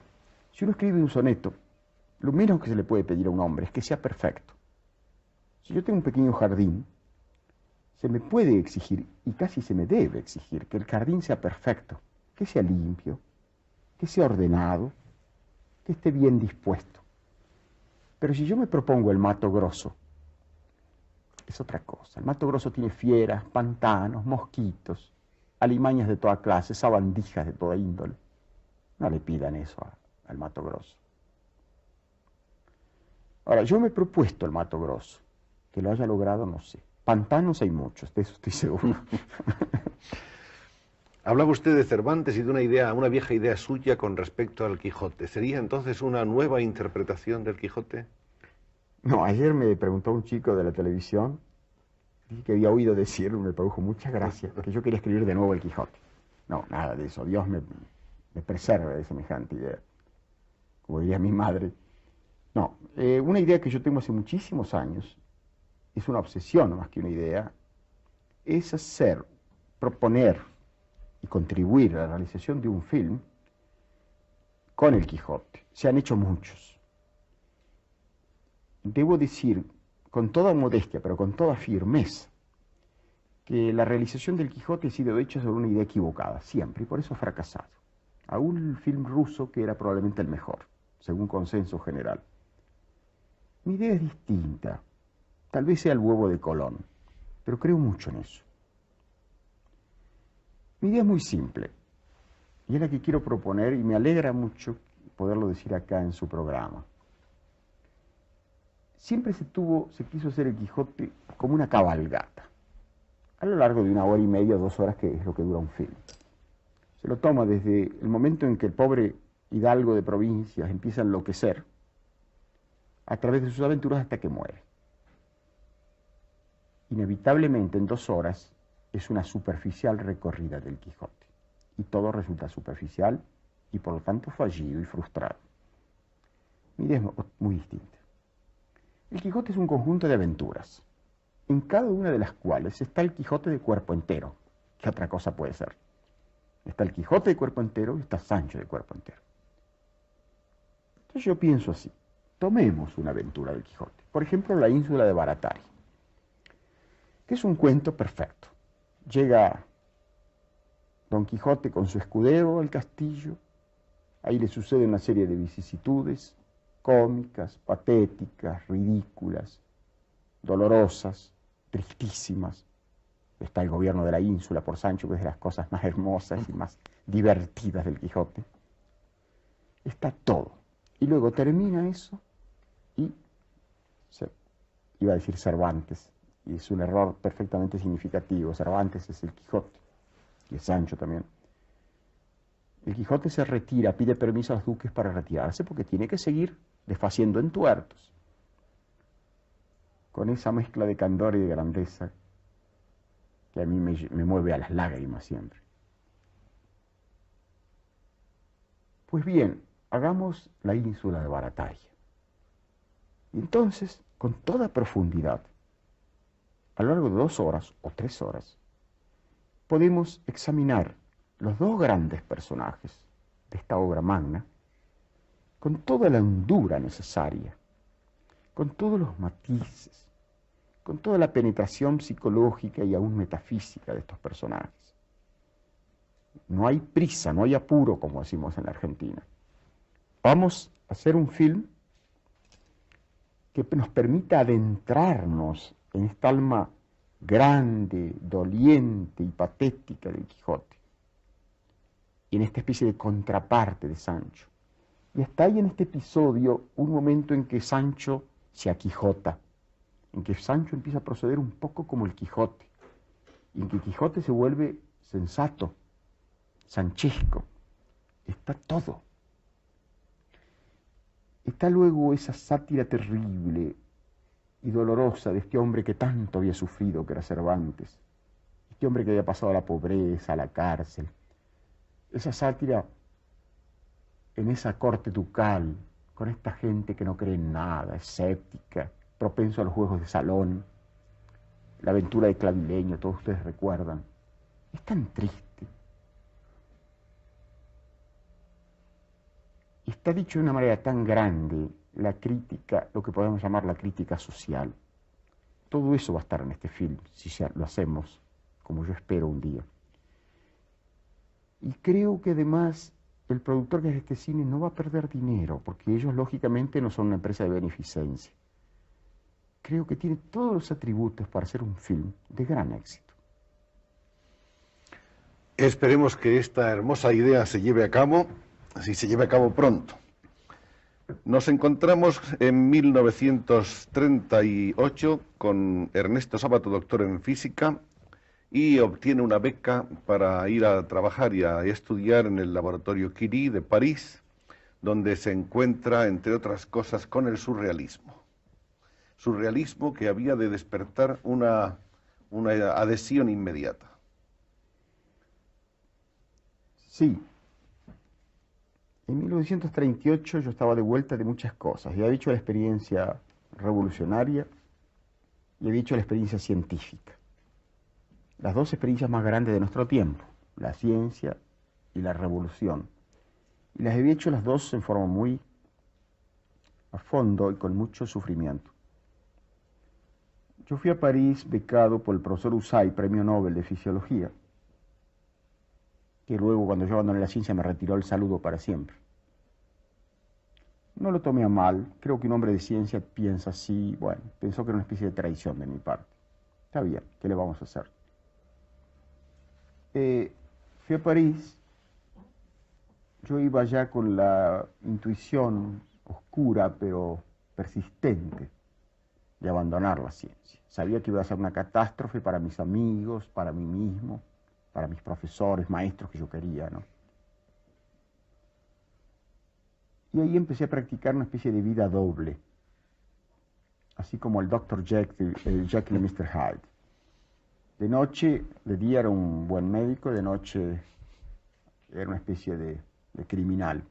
Speaker 2: si uno escribe un soneto, lo menos que se le puede pedir a un hombre es que sea perfecto. Si yo tengo un pequeño jardín, se me puede exigir, y casi se me debe exigir, que el jardín sea perfecto, que sea limpio, que sea ordenado, que esté bien dispuesto. Pero si yo me propongo el Mato Grosso, es otra cosa. El Mato Grosso tiene fieras, pantanos, mosquitos, alimañas de toda clase, sabandijas de toda índole. No le pidan eso al Mato Grosso. Ahora, yo me he propuesto el Mato Grosso. Que lo haya logrado, no sé. Pantanos hay muchos, de eso estoy seguro.
Speaker 1: Hablaba usted de Cervantes y de una vieja idea suya con respecto al Quijote. ¿Sería entonces una nueva interpretación del Quijote?
Speaker 2: No, ayer me preguntó un chico de la televisión, que había oído decir, me produjo mucha gracia, que yo quería escribir de nuevo el Quijote. No, nada de eso. Dios me preserve de semejante idea. Como diría mi madre. No, una idea que yo tengo hace muchísimos años, es una obsesión más que una idea, es proponer y contribuir a la realización de un film con el Quijote. Se han hecho muchos. Debo decir, con toda modestia, pero con toda firmeza, que la realización del Quijote ha sido hecha sobre una idea equivocada, siempre, y por eso ha fracasado. A un film ruso que era probablemente el mejor, según consenso general. Mi idea es distinta. Tal vez sea el huevo de Colón. pero creo mucho en eso. Mi idea es muy simple, y es la que quiero proponer, y me alegra mucho poderlo decir acá en su programa. Siempre se quiso hacer el Quijote como una cabalgata, a lo largo de 1 hora y media, 2 horas, que es lo que dura un film. Se lo toma desde el momento en que el pobre hidalgo de provincias empieza a enloquecer, a través de sus aventuras hasta que muere. Inevitablemente en 2 horas es una superficial recorrida del Quijote, y todo resulta superficial y por lo tanto fallido y frustrado. Mi idea es muy distinta. El Quijote es un conjunto de aventuras, en cada una de las cuales está el Quijote de cuerpo entero. ¿Qué otra cosa puede ser? Está el Quijote de cuerpo entero y está Sancho de cuerpo entero. Entonces yo pienso así: tomemos una aventura del Quijote, por ejemplo la ínsula de Baratari, que es un cuento perfecto. Llega Don Quijote con su escudero al castillo, ahí le sucede una serie de vicisitudes cómicas, patéticas, ridículas, dolorosas, tristísimas. Está el gobierno de la ínsula por Sancho, que es de las cosas más hermosas y más divertidas del Quijote. Está todo. Y luego termina eso y iba a decir Cervantes, y es un error perfectamente significativo. Cervantes es el Quijote, y es Sancho también. El Quijote se retira, pide permiso a los duques para retirarse, porque tiene que seguir desfaciendo entuertos, con esa mezcla de candor y de grandeza que a mí me mueve a las lágrimas siempre. Pues bien, hagamos la ínsula de Barataria. Y entonces, con toda profundidad, a lo largo de 2 horas o 3 horas, podemos examinar los 2 grandes personajes de esta obra magna con toda la hondura necesaria, con todos los matices, con toda la penetración psicológica y aún metafísica de estos personajes. No hay prisa, no hay apuro, como decimos en la Argentina. Vamos a hacer un film que nos permita adentrarnos en esta alma grande, doliente y patética del Quijote, y en esta especie de contraparte de Sancho. Y está ahí en este episodio un momento en que Sancho se aquijota, en que Sancho empieza a proceder un poco como el Quijote, y en que Quijote se vuelve sensato, sanchesco. Está todo. Está luego esa sátira terrible y dolorosa de este hombre que tanto había sufrido, que era Cervantes, este hombre que había pasado a la pobreza, a la cárcel. Esa sátira en esa corte ducal, con esta gente que no cree en nada, escéptica, propenso a los juegos de salón, la aventura de Clavileño, todos ustedes recuerdan. Es tan triste. Y está dicho de una manera tan grande la crítica, lo que podemos llamar la crítica social. Todo eso va a estar en este film, si ya lo hacemos, como yo espero un día. Y creo que además el productor que hace este cine no va a perder dinero, porque ellos lógicamente no son una empresa de beneficencia. Creo que tiene todos los atributos para hacer un film de gran éxito.
Speaker 1: Esperemos que esta hermosa idea se lleve a cabo, si se lleve a cabo pronto. Nos encontramos en 1938 con Ernesto Sábato, doctor en física, y obtiene una beca para ir a trabajar y a estudiar en el laboratorio Curie de París, donde se encuentra, entre otras cosas, con el surrealismo. Surrealismo que había de despertar una adhesión inmediata.
Speaker 2: Sí. En 1938 yo estaba de vuelta de muchas cosas. Ya había hecho la experiencia revolucionaria y había hecho la experiencia científica. Las 2 experiencias más grandes de nuestro tiempo, la ciencia y la revolución. Y las había hecho las 2 en forma muy a fondo y con mucho sufrimiento. Yo fui a París becado por el profesor Usay, premio Nobel de Fisiología, que luego, cuando yo abandoné la ciencia, me retiró el saludo para siempre. No lo tomé a mal, creo que un hombre de ciencia piensa así, bueno, pensó que era una especie de traición de mi parte. Está bien, ¿qué le vamos a hacer? Fui a París, yo iba ya con la intuición oscura pero persistente de abandonar la ciencia. Sabía que iba a ser una catástrofe para mis amigos, para mí mismo, para mis profesores, maestros que yo quería, ¿no? Y ahí empecé a practicar una especie de vida doble, así como el Dr. Jekyll y Mr. Hyde. De noche, de día era un buen médico, de noche era una especie de criminal.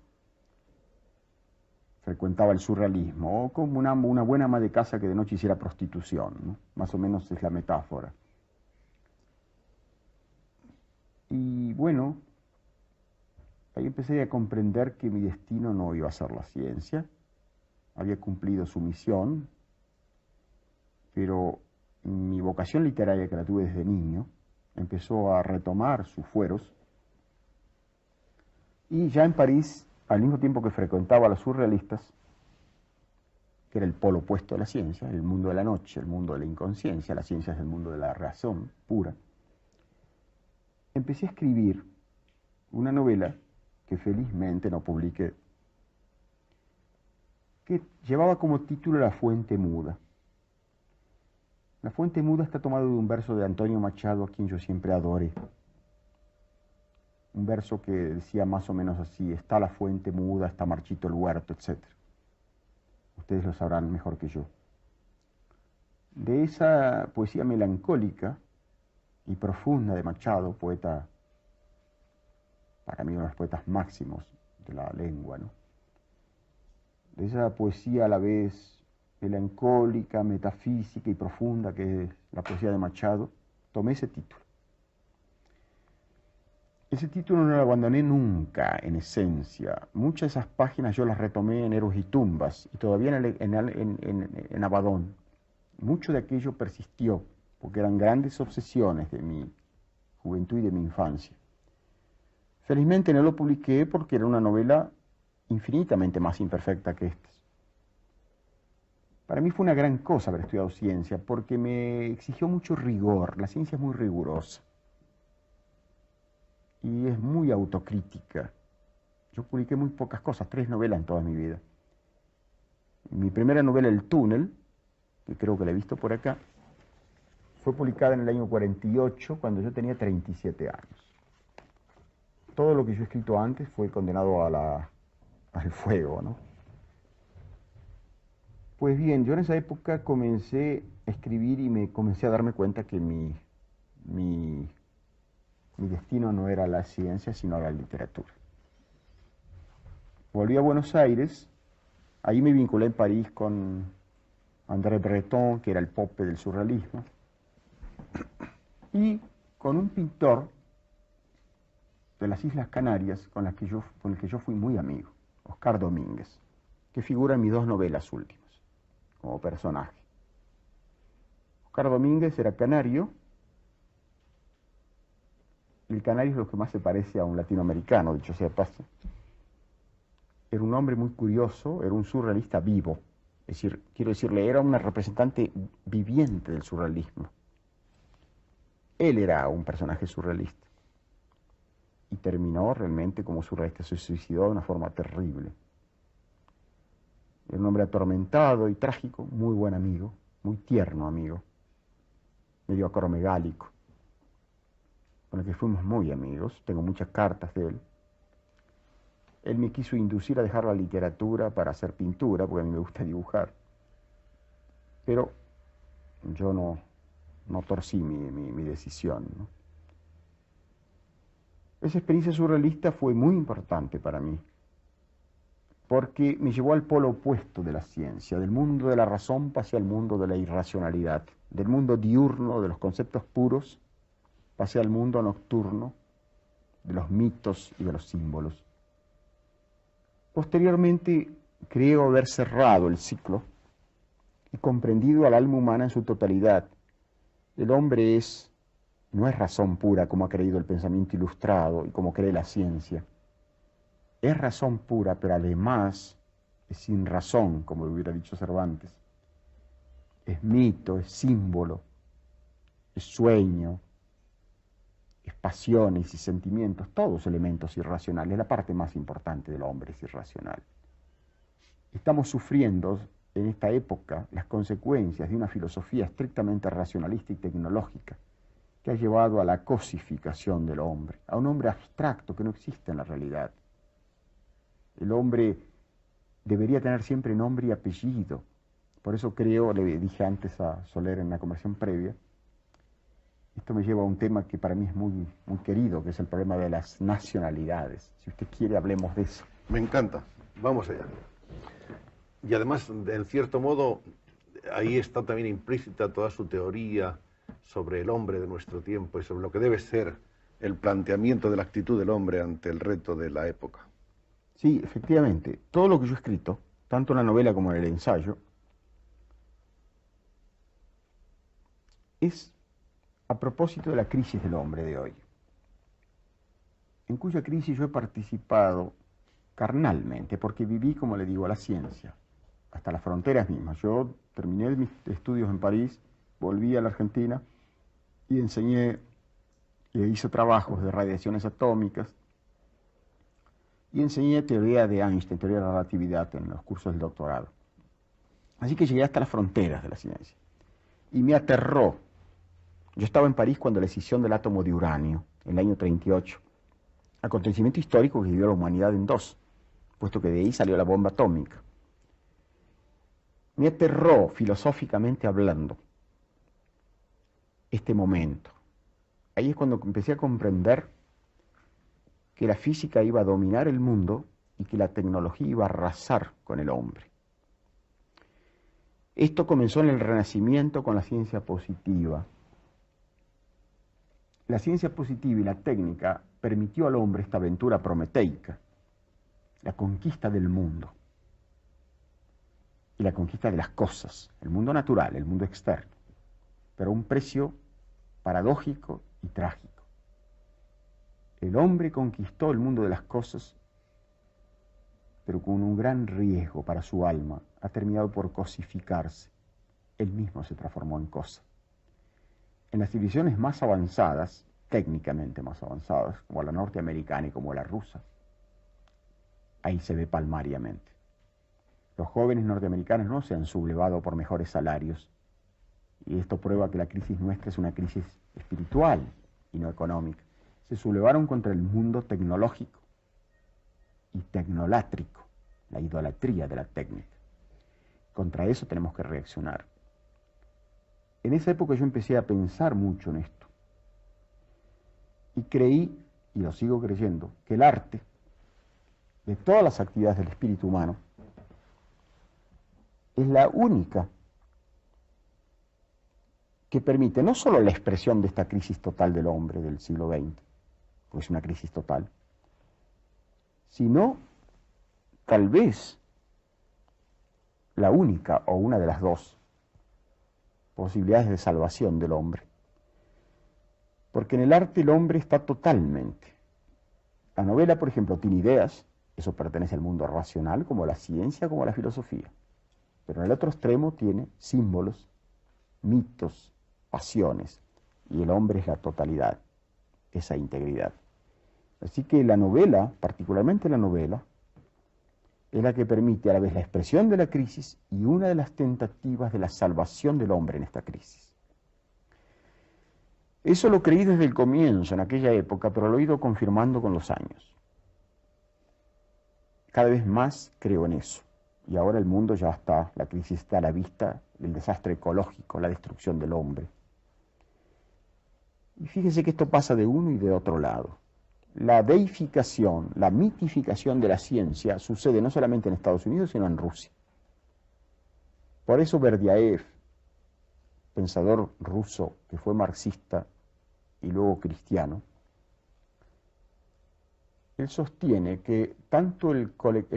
Speaker 2: Frecuentaba el surrealismo, o como una buena ama de casa que de noche hiciera prostitución, ¿no? Más o menos es la metáfora. Y bueno, ahí empecé a comprender que mi destino no iba a ser la ciencia. Había cumplido su misión, pero mi vocación literaria, que la tuve desde niño, empezó a retomar sus fueros. Y ya en París, al mismo tiempo que frecuentaba a los surrealistas, que era el polo opuesto de la ciencia, el mundo de la noche, el mundo de la inconsciencia, la ciencia es el mundo de la razón pura, empecé a escribir una novela que felizmente no publiqué, que llevaba como título La Fuente Muda. La Fuente Muda está tomado de un verso de Antonio Machado, a quien yo siempre adoré. Un verso que decía más o menos así: está la fuente muda, está marchito el huerto, etc. Ustedes lo sabrán mejor que yo. De esa poesía melancólica y profunda de Machado, poeta, para mí uno de los poetas máximos de la lengua, ¿no? De esa poesía a la vez melancólica, metafísica y profunda que es la poesía de Machado, tomé ese título. Ese título no lo abandoné nunca, en esencia. Muchas de esas páginas yo las retomé en Héroes y Tumbas, y todavía en Abadón. Mucho de aquello persistió, porque eran grandes obsesiones de mi juventud y de mi infancia. Felizmente no lo publiqué porque era una novela infinitamente más imperfecta que estas. Para mí fue una gran cosa haber estudiado ciencia, porque me exigió mucho rigor. La ciencia es muy rigurosa y es muy autocrítica. Yo publiqué muy pocas cosas, 3 novelas en toda mi vida. Mi primera novela, El Túnel, que creo que la he visto por acá, fue publicada en el año 48, cuando yo tenía 37 años. Todo lo que yo he escrito antes fue condenado al fuego, ¿no? Pues bien, yo en esa época comencé a escribir y me comencé a darme cuenta que mi destino no era la ciencia, sino la literatura. Volví a Buenos Aires, ahí me vinculé en París con André Breton, que era el Pope del surrealismo, y con un pintor de las Islas Canarias con el que yo fui muy amigo, Oscar Domínguez, que figura en mis 2 novelas últimas como personaje. Oscar Domínguez era canario. El canario es lo que más se parece a un latinoamericano, dicho sea de paso. Era un hombre muy curioso, era un surrealista vivo. Es decir, quiero decirle, era un representante viviente del surrealismo. Él era un personaje surrealista. Y terminó realmente como surrealista. Se suicidó de una forma terrible. Era un hombre atormentado y trágico, muy buen amigo, muy tierno amigo, medio acromegálico, con el que fuimos muy amigos. Tengo muchas cartas de él. Él me quiso inducir a dejar la literatura para hacer pintura, porque a mí me gusta dibujar. Pero yo no torcí mi decisión, ¿no? Esa experiencia surrealista fue muy importante para mí, porque me llevó al polo opuesto de la ciencia, del mundo de la razón pasé al mundo de la irracionalidad, del mundo diurno de los conceptos puros pasé al mundo nocturno de los mitos y de los símbolos. Posteriormente creo haber cerrado el ciclo y comprendido al alma humana en su totalidad. El hombre no es razón pura como ha creído el pensamiento ilustrado y como cree la ciencia. Es razón pura, pero además es sin razón, como hubiera dicho Cervantes. Es mito, es símbolo, es sueño, es pasiones y sentimientos, todos elementos irracionales. La parte más importante del hombre es irracional. Estamos sufriendo en esta época las consecuencias de una filosofía estrictamente racionalista y tecnológica que ha llevado a la cosificación del hombre, a un hombre abstracto que no existe en la realidad. El hombre debería tener siempre nombre y apellido. Por eso creo, le dije antes a Soler en la conversación previa, esto me lleva a un tema que para mí es muy, muy querido, que es el problema de las nacionalidades. Si usted quiere, hablemos de eso.
Speaker 1: Me encanta. Vamos allá. Y además, en cierto modo, ahí está también implícita toda su teoría sobre el hombre de nuestro tiempo y sobre lo que debe ser el planteamiento de la actitud del hombre ante el reto de la época.
Speaker 2: Sí, efectivamente. Todo lo que yo he escrito, tanto en la novela como en el ensayo, es a propósito de la crisis del hombre de hoy, en cuya crisis yo he participado carnalmente, porque viví, como le digo, a la ciencia, hasta las fronteras mismas. Yo terminé mis estudios en París, volví a la Argentina y enseñé e hice trabajos de radiaciones atómicas y enseñé teoría de Einstein, teoría de la relatividad en los cursos del doctorado. Así que llegué hasta las fronteras de la ciencia y me aterró. Yo estaba en París cuando la escisión del átomo de uranio, en el año 38, acontecimiento histórico que dividió a la humanidad en dos, puesto que de ahí salió la bomba atómica. Me aterró, filosóficamente hablando, este momento. Ahí es cuando empecé a comprender que la física iba a dominar el mundo y que la tecnología iba a arrasar con el hombre. Esto comenzó en el Renacimiento con la ciencia positiva. La ciencia positiva y la técnica permitió al hombre esta aventura prometeica, la conquista del mundo y la conquista de las cosas, el mundo natural, el mundo externo, pero a un precio paradójico y trágico. El hombre conquistó el mundo de las cosas, pero con un gran riesgo para su alma, ha terminado por cosificarse. Él mismo se transformó en cosa. En las civilizaciones más avanzadas, técnicamente más avanzadas, como la norteamericana y como la rusa, ahí se ve palmariamente. Los jóvenes norteamericanos no se han sublevado por mejores salarios, y esto prueba que la crisis nuestra es una crisis espiritual y no económica. Se sublevaron contra el mundo tecnológico y tecnolátrico, la idolatría de la técnica. Contra eso tenemos que reaccionar. En esa época yo empecé a pensar mucho en esto. Y creí, y lo sigo creyendo, que el arte, de todas las actividades del espíritu humano, es la única que permite no solo la expresión de esta crisis total del hombre del siglo XX, porque es una crisis total, sino tal vez la única o una de las dos posibilidades de salvación del hombre. Porque en el arte el hombre está totalmente. La novela, por ejemplo, tiene ideas, eso pertenece al mundo racional, como la ciencia, como la filosofía. Pero en el otro extremo tiene símbolos, mitos, pasiones, y el hombre es la totalidad, esa integridad. Así que la novela, particularmente la novela, es la que permite a la vez la expresión de la crisis y una de las tentativas de la salvación del hombre en esta crisis. Eso lo creí desde el comienzo, en aquella época, pero lo he ido confirmando con los años. Cada vez más creo en eso. Y ahora el mundo ya está, la crisis está a la vista, el desastre ecológico, la destrucción del hombre. Y fíjense que esto pasa de uno y de otro lado. La deificación, la mitificación de la ciencia sucede no solamente en Estados Unidos, sino en Rusia. Por eso Berdyaev, pensador ruso que fue marxista y luego cristiano, él sostiene que tanto el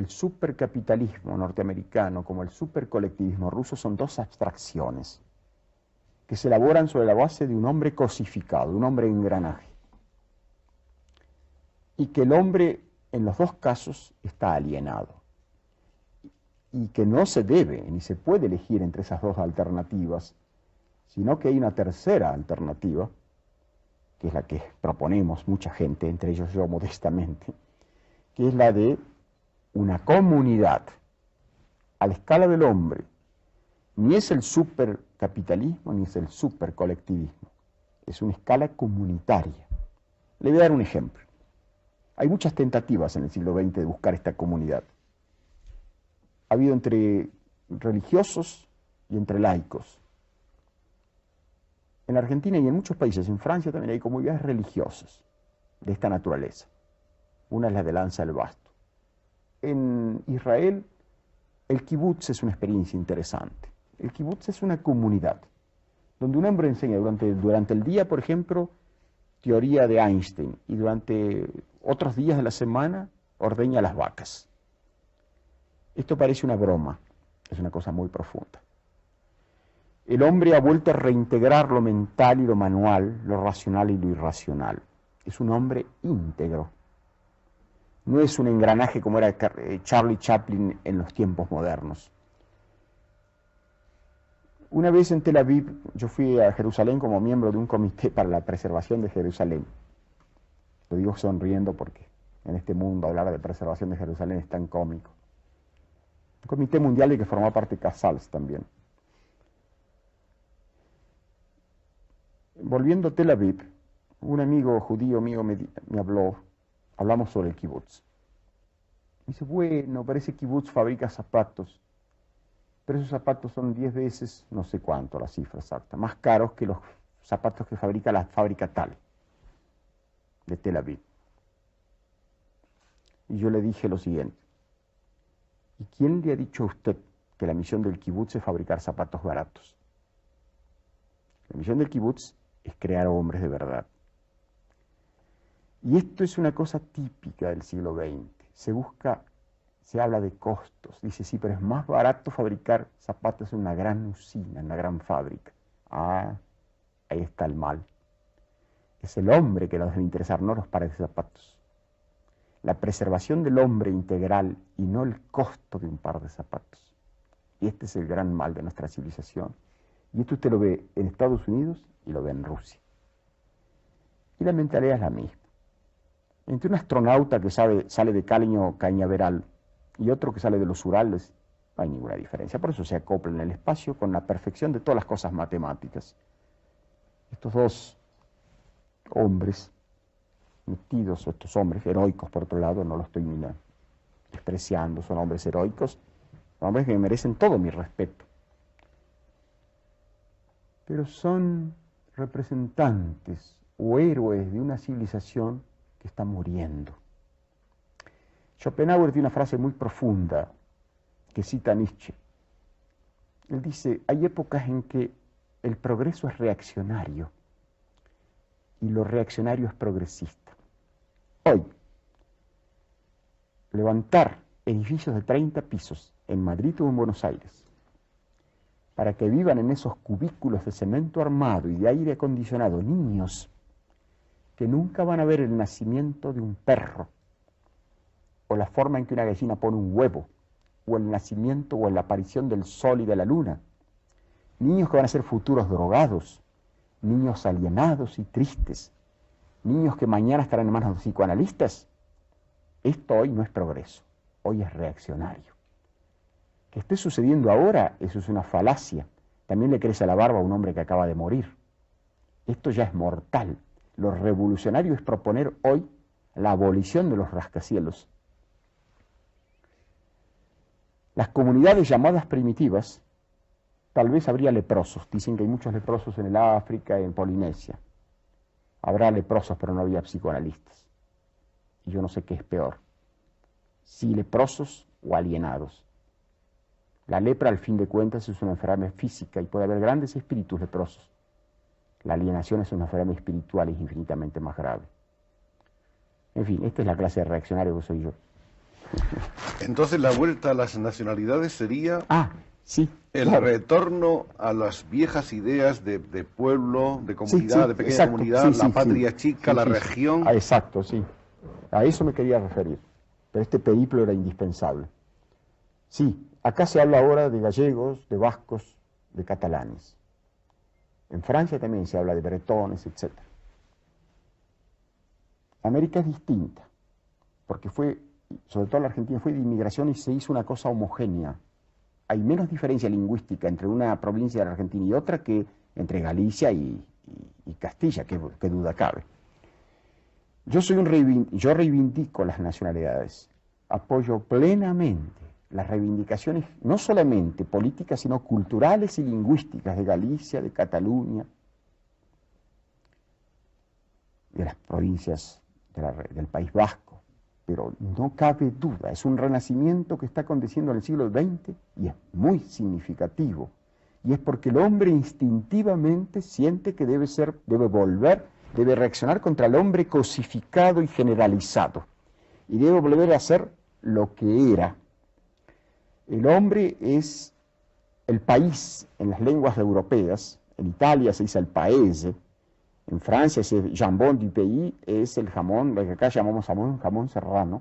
Speaker 2: supercapitalismo norteamericano como el supercolectivismo ruso son dos abstracciones que se elaboran sobre la base de un hombre cosificado, de un hombre engranaje. Y que el hombre en los dos casos está alienado. Y que no se debe ni se puede elegir entre esas dos alternativas sino que hay una tercera alternativa, que es la que proponemos mucha gente, entre ellos yo modestamente, que es la de una comunidad a la escala del hombre. Ni es el supercapitalismo ni es el supercolectivismo, es una escala comunitaria. Le voy a dar un ejemplo. Hay muchas tentativas en el siglo XX de buscar esta comunidad. Ha habido entre religiosos y entre laicos. En Argentina y en muchos países, en Francia también hay comunidades religiosas de esta naturaleza. Una es la de Lanza del Basto. En Israel, el kibutz es una experiencia interesante. El kibutz es una comunidad donde un hombre enseña durante el día, por ejemplo, teoría de Einstein, y durante otros días de la semana ordeña las vacas. Esto parece una broma, es una cosa muy profunda. El hombre ha vuelto a reintegrar lo mental y lo manual, lo racional y lo irracional. Es un hombre íntegro. No es un engranaje como era Charlie Chaplin en los tiempos modernos. Una vez en Tel Aviv, yo fui a Jerusalén como miembro de un comité para la preservación de Jerusalén. Lo digo sonriendo porque en este mundo hablar de preservación de Jerusalén es tan cómico. Un comité mundial de que formó parte Casals también. Volviendo a Tel Aviv, un amigo judío mío me habló, hablamos sobre el kibutz. Me dice, bueno, parece que kibutz fabrica zapatos, pero esos zapatos son 10 veces, no sé cuánto, la cifra exacta, más caros que los zapatos que fabrica la fábrica tal, de Tel Aviv. Y yo le dije lo siguiente, ¿y quién le ha dicho a usted que la misión del kibutz es fabricar zapatos baratos? La misión del kibutz es crear hombres de verdad. Y esto es una cosa típica del siglo XX. Se habla de costos. Dice, sí, pero es más barato fabricar zapatos en una gran usina, en una gran fábrica. Ah, ahí está el mal. Es el hombre que nos debe interesar, no los pares de zapatos. La preservación del hombre integral y no el costo de un par de zapatos. Y este es el gran mal de nuestra civilización. Y esto usted lo ve en Estados Unidos y lo ve en Rusia. Y la mentalidad es la misma. Entre un astronauta que sale de Caleño Cañaveral y otro que sale de los Urales, no hay ninguna diferencia. Por eso se acoplan en el espacio con la perfección de todas las cosas matemáticas. Estos dos hombres metidos, o estos hombres heroicos, por otro lado, no lo estoy despreciando, son hombres heroicos, hombres que merecen todo mi respeto. Pero son representantes o héroes de una civilización que está muriendo. Schopenhauer tiene una frase muy profunda que cita Nietzsche. Él dice, hay épocas en que el progreso es reaccionario y lo reaccionario es progresista. Hoy, levantar edificios de 30 pisos en Madrid o en Buenos Aires para que vivan en esos cubículos de cemento armado y de aire acondicionado niños que nunca van a ver el nacimiento de un perro, o la forma en que una gallina pone un huevo, o el nacimiento o la aparición del sol y de la luna. Niños que van a ser futuros drogados, niños alienados y tristes, niños que mañana estarán en manos de psicoanalistas. Esto hoy no es progreso, hoy es reaccionario. Que esté sucediendo ahora, eso es una falacia. También le crece la barba a un hombre que acaba de morir. Esto ya es mortal. Lo revolucionario es proponer hoy la abolición de los rascacielos. Las comunidades llamadas primitivas, tal vez habría leprosos. Dicen que hay muchos leprosos en el África y en Polinesia. Habrá leprosos, pero no había psicoanalistas. Y yo no sé qué es peor, si leprosos o alienados. La lepra, al fin de cuentas, es una enfermedad física y puede haber grandes espíritus leprosos. La alienación es una enfermedad espiritual y es infinitamente más grave. En fin, esta es la clase de reaccionario que soy yo.
Speaker 1: Entonces la vuelta a las nacionalidades sería
Speaker 2: sí,
Speaker 1: el retorno a las viejas ideas de pueblo, de comunidad, de pequeña
Speaker 2: exacto,
Speaker 1: comunidad, la patria chica, la región.
Speaker 2: Exacto, sí. A eso me quería referir. Pero este periplo era indispensable. Sí, acá se habla ahora de gallegos, de vascos, de catalanes. En Francia también se habla de bretones, etc. América es distinta, porque fue, sobre todo la Argentina, fue de inmigración y se hizo una cosa homogénea. Hay menos diferencia lingüística entre una provincia de la Argentina y otra que entre Galicia y Castilla, qué duda cabe. Yo reivindico las nacionalidades, apoyo plenamente las reivindicaciones no solamente políticas, sino culturales y lingüísticas de Galicia, de Cataluña, de las provincias del País Vasco. Pero no cabe duda, es un renacimiento que está aconteciendo en el siglo XX y es muy significativo. Y es porque el hombre instintivamente siente que debe reaccionar contra el hombre cosificado y generalizado. Y debe volver a ser lo que era. El hombre es el país en las lenguas europeas. En Italia se dice el paese. En Francia ese jambon du pays es el jamón, lo que acá llamamos jamón serrano.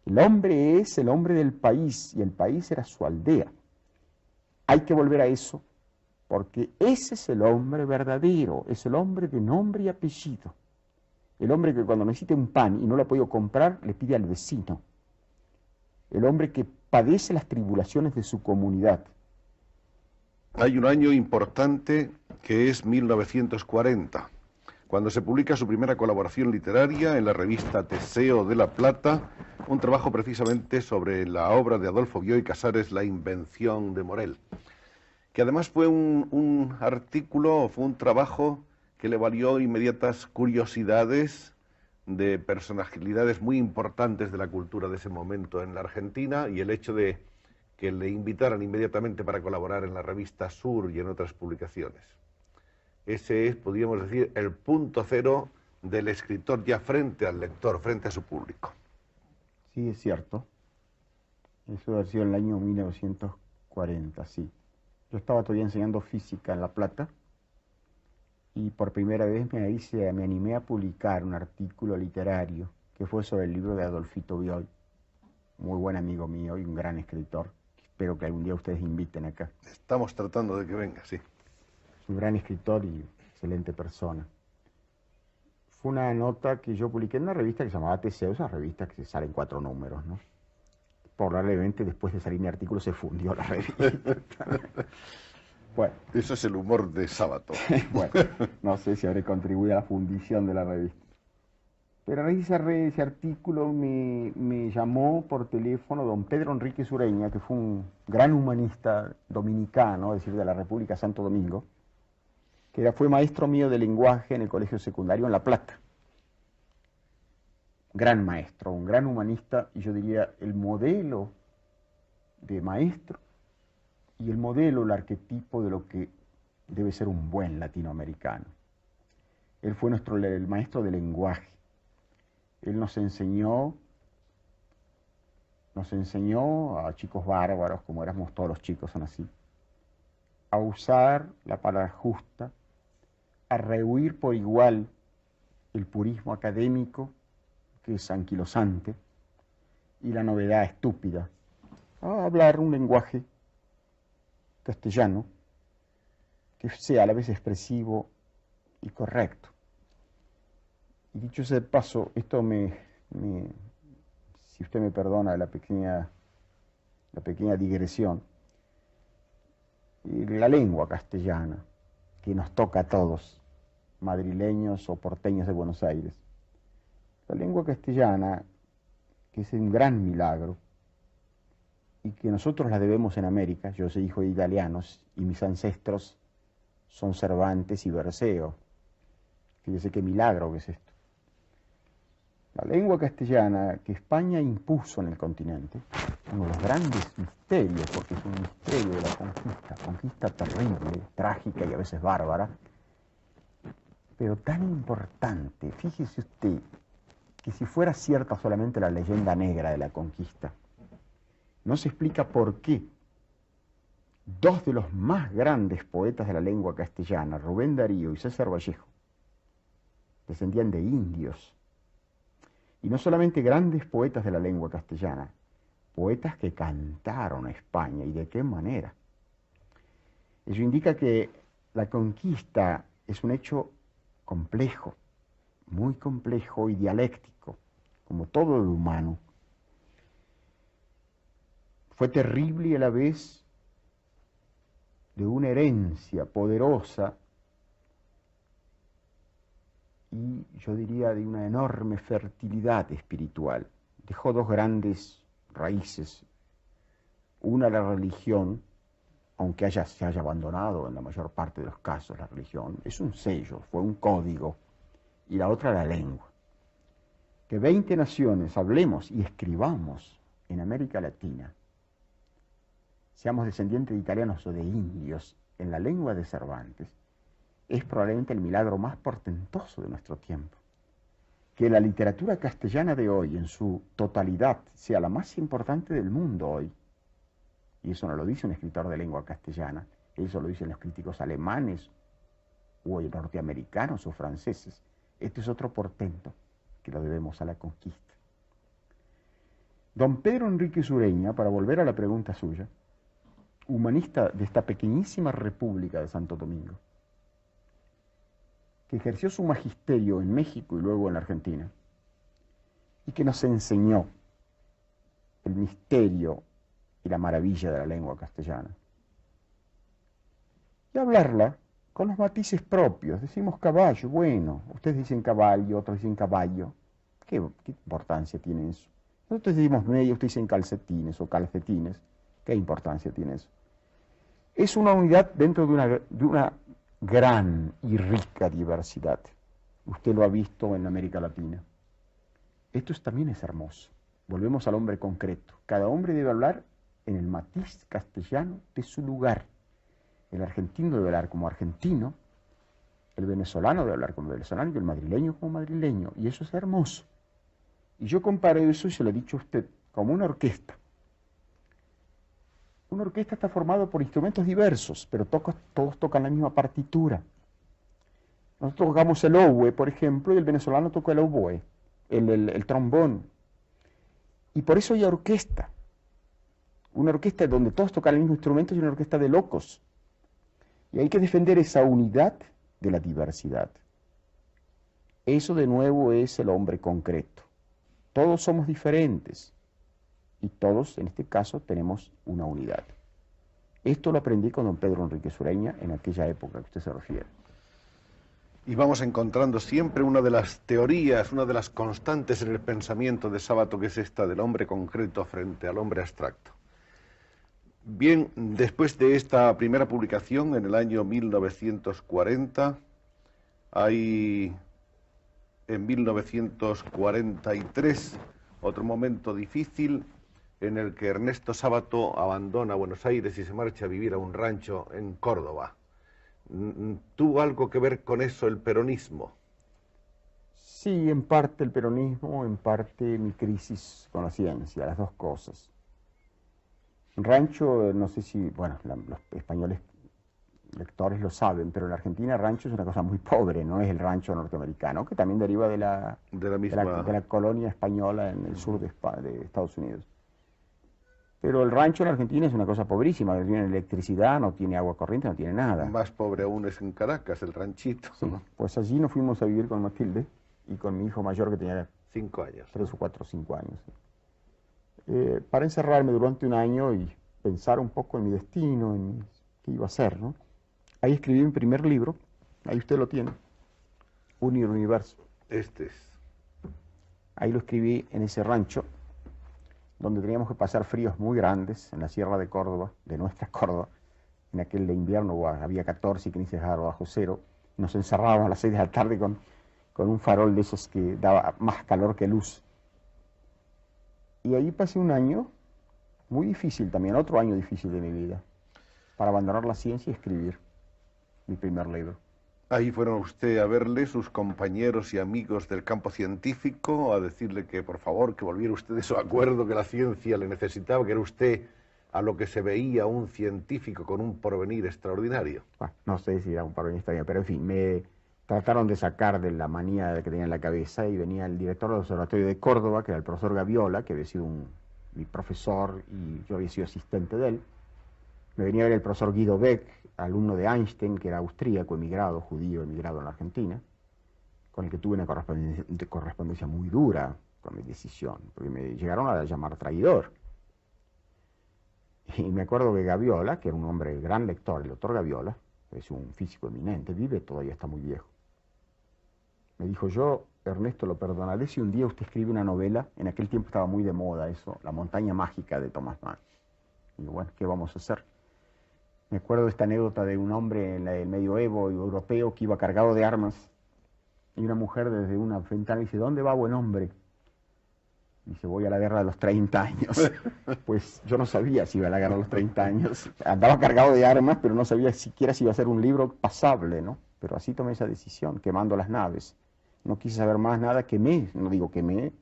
Speaker 2: El hombre es el hombre del país y el país era su aldea. Hay que volver a eso porque ese es el hombre verdadero, es el hombre de nombre y apellido. El hombre que cuando necesita un pan y no lo ha podido comprar, le pide al vecino. El hombre que padece las tribulaciones de su comunidad.
Speaker 1: Hay un año importante que es 1940, cuando se publica su primera colaboración literaria en la revista Teseo de La Plata, un trabajo precisamente sobre la obra de Adolfo Bioy Casares, La invención de Morel, que además fue un artículo, fue un trabajo que le valió inmediatas curiosidades de personalidades muy importantes de la cultura de ese momento en la Argentina, y el hecho de que le invitaran inmediatamente para colaborar en la revista Sur y en otras publicaciones. Ese es, podríamos decir, el punto cero del escritor ya frente al lector, frente a su público.
Speaker 2: Sí, es cierto. Eso ha sido en el año 1940, sí. Yo estaba todavía enseñando física en La Plata y por primera vez me animé a publicar un artículo literario que fue sobre el libro de Adolfito Bioy, muy buen amigo mío y un gran escritor. Espero que algún día ustedes inviten acá.
Speaker 1: Estamos tratando de que venga, sí.
Speaker 2: Es un gran escritor y excelente persona. Fue una nota que yo publiqué en una revista que se llamaba Teseo, esa revista que se sale en 4 números, ¿no? Probablemente después de salir mi artículo se fundió la revista. Bueno.
Speaker 1: Eso es el humor de Sábato.
Speaker 2: Bueno, no sé si habré contribuido a la fundición de la revista. Pero a raíz de ese artículo me llamó por teléfono don Pedro Enrique Sureña, que fue un gran humanista dominicano, es decir, de la República Santo Domingo, que fue maestro mío de lenguaje en el colegio secundario en La Plata. Gran maestro, un gran humanista, y yo diría el modelo de maestro y el modelo, el arquetipo de lo que debe ser un buen latinoamericano. Él fue el maestro de lenguaje. Él nos enseñó a chicos bárbaros, como éramos todos los chicos, son así, a usar la palabra justa, a rehuir por igual el purismo académico, que es anquilosante, y la novedad estúpida, a hablar un lenguaje castellano que sea a la vez expresivo y correcto. Y dicho sea de paso, esto si usted me perdona la pequeña digresión, la lengua castellana, que nos toca a todos, madrileños o porteños de Buenos Aires, la lengua castellana, que es un gran milagro, y que nosotros la debemos en América. Yo soy hijo de italianos, y mis ancestros son Cervantes y Berceo. Fíjese qué milagro que es esto. La lengua castellana que España impuso en el continente, uno de los grandes misterios, porque es un misterio de la conquista terrible, trágica y a veces bárbara, pero tan importante. Fíjese usted que si fuera cierta solamente la leyenda negra de la conquista, no se explica por qué 2 de los más grandes poetas de la lengua castellana, Rubén Darío y César Vallejo, descendían de indios. Y no solamente grandes poetas de la lengua castellana, poetas que cantaron a España, y de qué manera. Eso indica que la conquista es un hecho complejo, muy complejo y dialéctico, como todo lo humano. Fue terrible y a la vez de una herencia poderosa y yo diría de una enorme fertilidad espiritual. Dejó dos grandes raíces. Una, la religión, aunque se haya abandonado en la mayor parte de los casos la religión, es un sello, fue un código. Y la otra, la lengua. Que 20 naciones hablemos y escribamos en América Latina, seamos descendientes de italianos o de indios, en la lengua de Cervantes, es probablemente el milagro más portentoso de nuestro tiempo. Que la literatura castellana de hoy, en su totalidad, sea la más importante del mundo hoy, y eso no lo dice un escritor de lengua castellana, eso lo dicen los críticos alemanes, o norteamericanos o franceses. Este es otro portento que lo debemos a la conquista. Don Pedro Enrique Sureña, para volver a la pregunta suya, humanista de esta pequeñísima república de Santo Domingo, que ejerció su magisterio en México y luego en la Argentina, y que nos enseñó el misterio y la maravilla de la lengua castellana. Y hablarla con los matices propios. Decimos caballo, bueno, ustedes dicen caballo, otros dicen caballo. ¿Qué importancia tiene eso? Nosotros decimos medio, ustedes dicen calcetines o calcetines. ¿Qué importancia tiene eso? Es una unidad dentro de una gran y rica diversidad. Usted lo ha visto en América Latina. Esto también es hermoso. Volvemos al hombre concreto. Cada hombre debe hablar en el matiz castellano de su lugar. El argentino debe hablar como argentino, el venezolano debe hablar como venezolano y el madrileño como madrileño. Y eso es hermoso. Y yo comparo eso, y se lo he dicho a usted, como una orquesta. Una orquesta está formada por instrumentos diversos, pero todos tocan la misma partitura. Nosotros tocamos el oboe, por ejemplo, y el venezolano toca el oboe, el trombón. Y por eso hay orquesta. Una orquesta donde todos tocan el mismo instrumento y una orquesta de locos. Y hay que defender esa unidad de la diversidad. Eso de nuevo es el hombre concreto. Todos somos diferentes y todos, en este caso, tenemos una unidad. Esto lo aprendí con don Pedro Enrique Sureña en aquella época que usted se refiere.
Speaker 1: Y vamos encontrando siempre una de las teorías, una de las constantes en el pensamiento de Sábato, que es esta del hombre concreto frente al hombre abstracto. Bien, después de esta primera publicación en el año 1940, hay en 1943 otro momento difícil en el que Ernesto Sábato abandona Buenos Aires y se marcha a vivir a un rancho en Córdoba. ¿Tuvo algo que ver con eso el peronismo?
Speaker 2: Sí, en parte el peronismo, en parte mi crisis con la ciencia, las dos cosas. Rancho, no sé si, bueno, los españoles lectores lo saben, pero en Argentina rancho es una cosa muy pobre, no es el rancho norteamericano, que también deriva de la colonia española en el sur de Estados Unidos. Pero el rancho en Argentina es una cosa pobrísima, no tiene electricidad, no tiene agua corriente, no tiene nada.
Speaker 1: Más pobre aún es en Caracas, el ranchito.
Speaker 2: Sí, pues allí nos fuimos a vivir con Matilde y con mi hijo mayor que tenía
Speaker 1: 5 años.
Speaker 2: 3 o 4 o 5 años. Para encerrarme durante un año y pensar un poco en mi destino, en qué iba a hacer, ¿no? Ahí escribí mi primer libro, ahí usted lo tiene, Unir Universo.
Speaker 1: Este es.
Speaker 2: Ahí lo escribí en ese rancho, donde teníamos que pasar fríos muy grandes, en la sierra de Córdoba, de nuestra Córdoba. En aquel invierno había 14 y 15 grados bajo cero. Nos encerrábamos a las 6 de la tarde con un farol de esos que daba más calor que luz. Y ahí pasé un año muy difícil también, otro año difícil de mi vida, para abandonar la ciencia y escribir mi primer libro.
Speaker 1: Ahí fueron usted a verle sus compañeros y amigos del campo científico, a decirle que por favor, que volviera usted de su acuerdo, que la ciencia le necesitaba, que era usted a lo que se veía un científico con un porvenir extraordinario.
Speaker 2: Bueno, no sé si era un porvenir extraordinario, pero en fin, me trataron de sacar de la manía que tenía en la cabeza y venía el director del Observatorio de Córdoba, que era el profesor Gaviola, que había sido mi profesor y yo había sido asistente de él. Me venía a ver el profesor Guido Beck, alumno de Einstein, que era austríaco, emigrado, judío, emigrado en la Argentina, con el que tuve una correspondencia muy dura con mi decisión, porque me llegaron a llamar traidor. Y me acuerdo que Gaviola, que era un hombre, gran lector, el doctor Gaviola, es un físico eminente, vive, todavía está muy viejo. Me dijo, yo, Ernesto, lo perdonaré si un día usted escribe una novela, en aquel tiempo estaba muy de moda eso, La montaña mágica de Thomas Mann. Y digo, bueno, ¿qué vamos a hacer? Me acuerdo de esta anécdota de un hombre en el medioevo europeo que iba cargado de armas, y una mujer desde una ventana dice, ¿dónde va, buen hombre? Dice, voy a la guerra de los 30 años. Pues yo no sabía si iba a la guerra de los 30 años. Andaba cargado de armas, pero no sabía siquiera si iba a ser un libro pasable, ¿no? Pero así tomé esa decisión, quemando las naves. No quise saber más nada, quemé, no digo quemé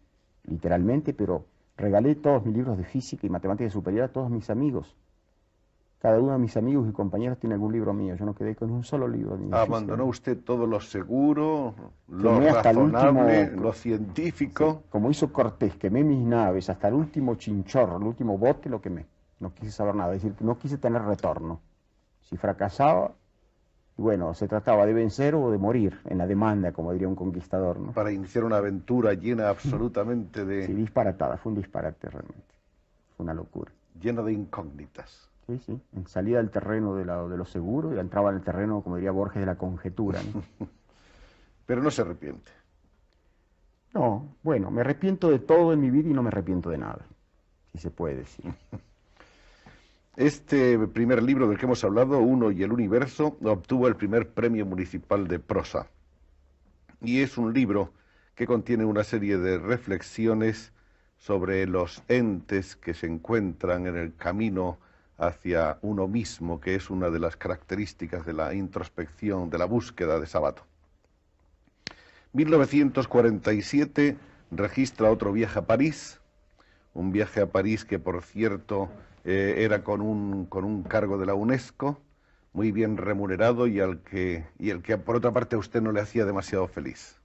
Speaker 2: literalmente, pero regalé todos mis libros de física y matemática superior a todos mis amigos. Cada uno de mis amigos y compañeros tiene algún libro mío. Yo no quedé con un solo libro.
Speaker 1: Abandonó usted todo lo seguro, lo
Speaker 2: Quemé hasta el
Speaker 1: razonable,
Speaker 2: último,
Speaker 1: lo científico.
Speaker 2: sí, como hizo Cortés, quemé mis naves, hasta el último chinchorro, el último bote lo quemé. No quise saber nada, es decir, no quise tener retorno. Si fracasaba, bueno, se trataba de vencer o de morir en la demanda, como diría un conquistador, ¿no?
Speaker 1: Para iniciar una aventura llena absolutamente
Speaker 2: Sí,
Speaker 1: de...
Speaker 2: disparatada, fue un disparate realmente. Fue una locura.
Speaker 1: llena de incógnitas.
Speaker 2: Sí, sí, en salida del terreno de lo seguro y entraba en el terreno, como diría Borges, de la conjetura, ¿no?
Speaker 1: Pero no se arrepiente.
Speaker 2: No, bueno, me arrepiento de todo en mi vida y no me arrepiento de nada, si se puede decir.
Speaker 1: Este primer libro del que hemos hablado, Uno y el Universo, obtuvo el primer premio municipal de prosa. Y es un libro que contiene una serie de reflexiones sobre los entes que se encuentran en el camino hacia uno mismo, que es una de las características de la introspección, de la búsqueda de Sabato. 1947 registra otro viaje a París, un viaje a París que, por cierto, era con un cargo de la UNESCO, muy bien remunerado y el que, por otra parte, a usted no le hacía demasiado feliz.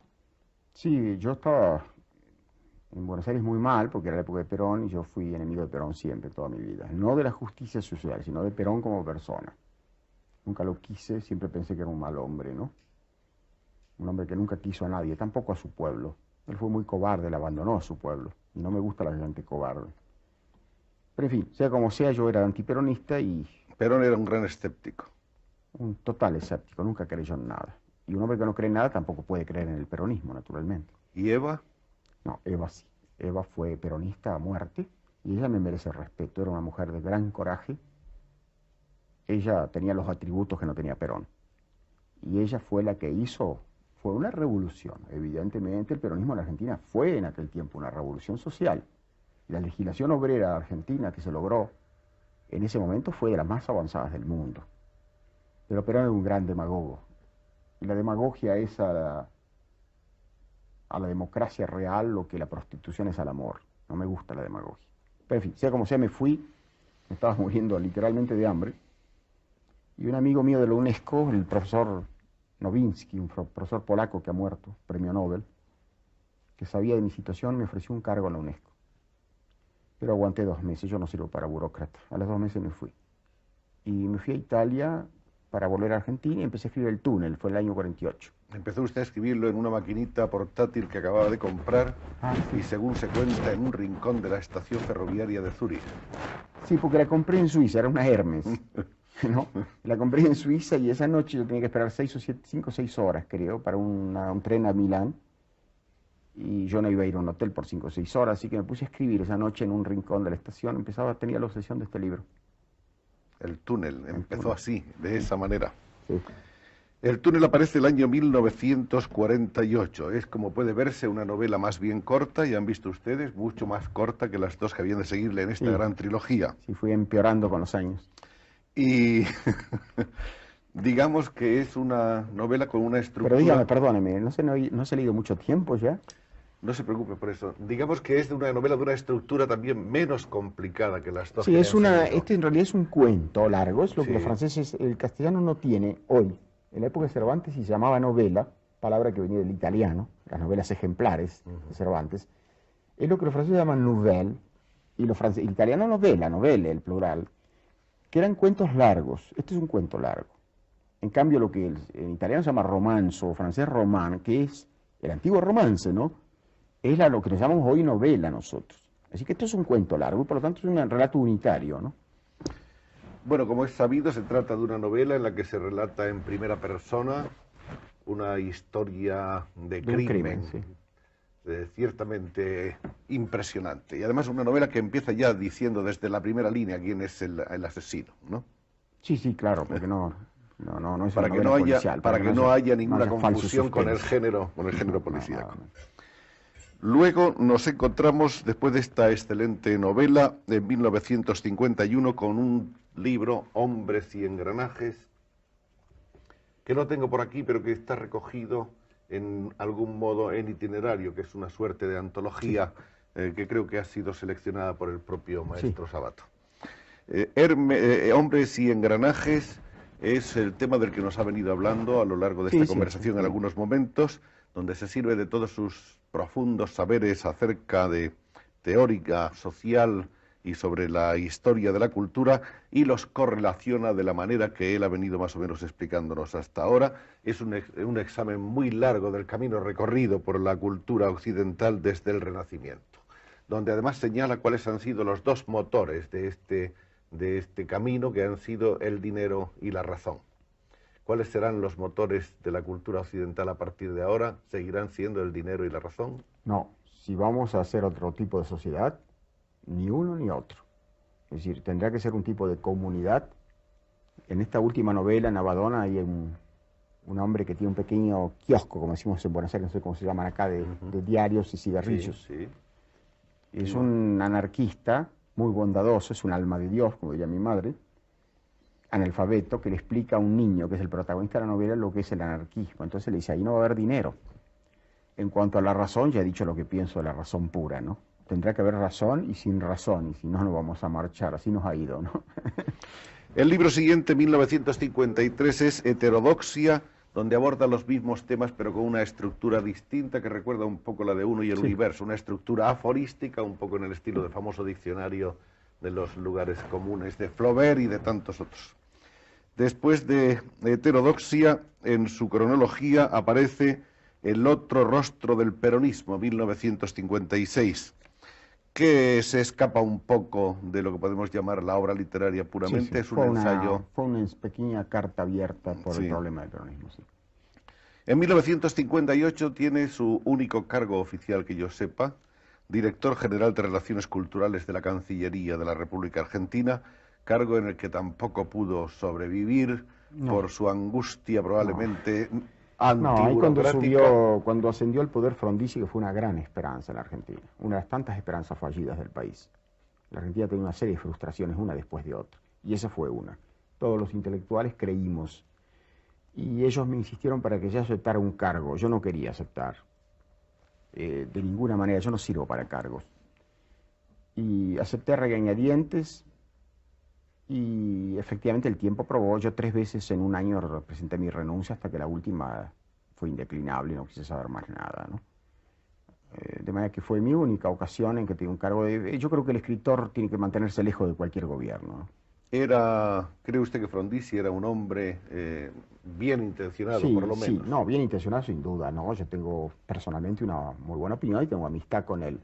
Speaker 2: Sí, yo estaba en Buenos Aires muy mal, porque era la época de Perón, y yo fui enemigo de Perón siempre, toda mi vida. No de la justicia social, sino de Perón como persona. Nunca lo quise, siempre pensé que era un mal hombre, ¿no? Un hombre que nunca quiso a nadie, tampoco a su pueblo. Él fue muy cobarde, le abandonó a su pueblo. Y no me gusta la gente cobarde. Pero en fin, sea como sea, yo era antiperonista y...
Speaker 1: Perón era un gran escéptico.
Speaker 2: Un total escéptico, nunca creyó en nada. Y un hombre que no cree en nada tampoco puede creer en el peronismo, naturalmente.
Speaker 1: ¿Y Eva?
Speaker 2: No, Eva sí. Eva fue peronista a muerte y ella me merece respeto. Era una mujer de gran coraje. Ella tenía los atributos que no tenía Perón. Y ella fue la que hizo, fue una revolución. Evidentemente el peronismo en la Argentina fue en aquel tiempo una revolución social. La legislación obrera argentina que se logró en ese momento fue de las más avanzadas del mundo. Pero Perón era un gran demagogo. Y la demagogia es a la democracia real lo que la prostitución es al amor. No me gusta la demagogia. Pero en fin, sea como sea, me fui, me estaba muriendo literalmente de hambre, y un amigo mío de la UNESCO, el profesor Nowinski, un profesor polaco que ha muerto, premio Nobel, que sabía de mi situación, me ofreció un cargo en la UNESCO. Pero aguanté 2 meses, yo no sirvo para burócrata. A los 2 meses me fui. Y me fui a Italia para volver a Argentina y empecé a escribir El túnel, fue el año 48.
Speaker 1: Empezó usted a escribirlo en una maquinita portátil que acababa de comprar y, según se cuenta, en un rincón de la estación ferroviaria de Zúrich.
Speaker 2: Sí, porque la compré en Suiza, era una Hermes, ¿no? La compré en Suiza y esa noche yo tenía que esperar 5 o 6 horas, creo, para un tren a Milán. Y yo no iba a ir a un hotel por 5 o 6 horas, así que me puse a escribir esa noche en un rincón de la estación. Tenía la obsesión de este libro.
Speaker 1: El túnel empezó así, de esa manera.
Speaker 2: Sí.
Speaker 1: El túnel aparece el año 1948. Es, como puede verse, una novela más bien corta, y han visto ustedes, mucho más corta que las dos que habían de seguirle en esta gran trilogía.
Speaker 2: Sí, fui empeorando con los años.
Speaker 1: Y digamos que es una novela con una estructura...
Speaker 2: Pero dígame, perdóneme, ¿no se ha leído mucho tiempo ya?
Speaker 1: No se preocupe por eso. Digamos que es de una novela de una estructura también menos complicada que las dos.
Speaker 2: Sí, este en realidad es un cuento largo, es lo que los franceses, el castellano no tiene hoy. En la época de Cervantes se llamaba novela, palabra que venía del italiano, las novelas ejemplares de Cervantes. Es lo que los franceses llaman nouvelle, y el italiano novela, novelle, el plural. que eran cuentos largos. Este es un cuento largo. En cambio, lo que en italiano se llama romanzo, o francés roman, que es el antiguo romance, ¿no? Es lo que nos llamamos hoy novela nosotros. Así que esto es un cuento largo y por lo tanto es un relato unitario, ¿no?
Speaker 1: Bueno, como es sabido, se trata de una novela en la que se relata en primera persona una historia de crimen,
Speaker 2: Sí.
Speaker 1: ciertamente impresionante. Y además una novela que empieza ya diciendo desde la primera línea quién es el asesino, ¿no?
Speaker 2: Sí, sí, claro, porque no es
Speaker 1: Para
Speaker 2: una
Speaker 1: que
Speaker 2: novela
Speaker 1: no haya,
Speaker 2: policial,
Speaker 1: para que no haya ninguna confusión con el género
Speaker 2: No,
Speaker 1: policíaco.
Speaker 2: no.
Speaker 1: Luego nos encontramos, después de esta excelente novela, en 1951 con un libro, Hombres y Engranajes, que no tengo por aquí, pero que está recogido en algún modo en Itinerario, que es una suerte de antología que creo que ha sido seleccionada por el propio maestro Sabato. Hombres y Engranajes es el tema del que nos ha venido hablando a lo largo de esta conversación en algunos momentos, donde se sirve de todos sus profundos saberes acerca de teórica, social y sobre la historia de la cultura y los correlaciona de la manera que él ha venido más o menos explicándonos hasta ahora. Es un examen muy largo del camino recorrido por la cultura occidental desde el Renacimiento, donde además señala cuáles han sido los dos motores de este camino, que han sido el dinero y la razón. ¿Cuáles serán los motores de la cultura occidental a partir de ahora? ¿Seguirán siendo el dinero y la razón?
Speaker 2: No, si vamos a hacer otro tipo de sociedad, ni uno ni otro. Es decir, tendrá que ser un tipo de comunidad. En esta última novela, en Abaddon, hay un hombre que tiene un pequeño kiosco, como decimos en Buenos Aires, no sé cómo se llaman acá, de diarios y cigarrillos.
Speaker 1: Sí, sí.
Speaker 2: Es un anarquista muy bondadoso, es un alma de Dios, como diría mi madre, analfabeto, que le explica a un niño, que es el protagonista de la novela, lo que es el anarquismo. Entonces le dice, ahí no va a haber dinero. En cuanto a la razón, ya he dicho lo que pienso de la razón pura, ¿no? Tendrá que haber razón y sin razón, y si no, no vamos a marchar, así nos ha ido, ¿no?
Speaker 1: El libro siguiente, 1953, es Heterodoxia, donde aborda los mismos temas, pero con una estructura distinta que recuerda un poco la de Uno y el Universo, una estructura aforística, un poco en el estilo del famoso diccionario de los lugares comunes de Flaubert y de tantos otros. Después de Heterodoxia, en su cronología aparece El otro rostro del peronismo, 1956, que se escapa un poco de lo que podemos llamar la obra literaria puramente. Es un ensayo.
Speaker 2: Fue una pequeña carta abierta por el problema del peronismo, sí.
Speaker 1: En 1958 tiene su único cargo oficial que yo sepa, director general de Relaciones Culturales de la Cancillería de la República Argentina, cargo en el que tampoco pudo sobrevivir por su angustia probablemente antiburocrática.
Speaker 2: Cuando ascendió al poder Frondizi, que fue una gran esperanza en la Argentina, una de las tantas esperanzas fallidas del país. La Argentina tenía una serie de frustraciones, una después de otra, y esa fue una. Todos los intelectuales creímos, y ellos me insistieron para que yo aceptara un cargo. Yo no quería aceptar, de ninguna manera, yo no sirvo para cargos. Y acepté a regañadientes, y efectivamente el tiempo probó. Yo 3 veces en un año presenté mi renuncia hasta que la última fue indeclinable y no quise saber más nada, ¿no? De manera que fue mi única ocasión en que tengo un cargo de... Yo creo que el escritor tiene que mantenerse lejos de cualquier gobierno, ¿no?
Speaker 1: ¿Cree usted que Frondizi era un hombre bien intencionado, por lo menos?
Speaker 2: Sí, no, bien intencionado sin duda, ¿no? Yo tengo personalmente una muy buena opinión y tengo amistad con él,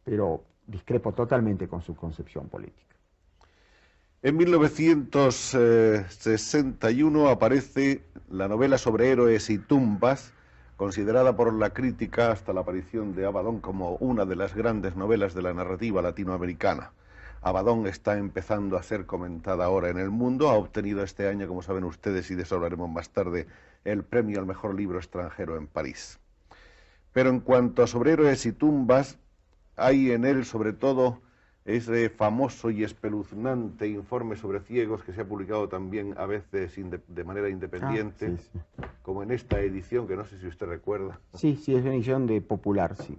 Speaker 2: pero discrepo totalmente con su concepción política.
Speaker 1: En 1961 aparece la novela sobre héroes y tumbas, considerada por la crítica hasta la aparición de Abaddon como una de las grandes novelas de la narrativa latinoamericana. Abaddon está empezando a ser comentada ahora en el mundo, ha obtenido este año, como saben ustedes, y de eso hablaremos más tarde, el premio al mejor libro extranjero en París. Pero en cuanto a sobre héroes y tumbas, hay en él sobre todo ese famoso y espeluznante informe sobre ciegos que se ha publicado también a veces de manera independiente, como en esta edición, que no sé si usted recuerda.
Speaker 2: Sí, es una edición de Popular, sí.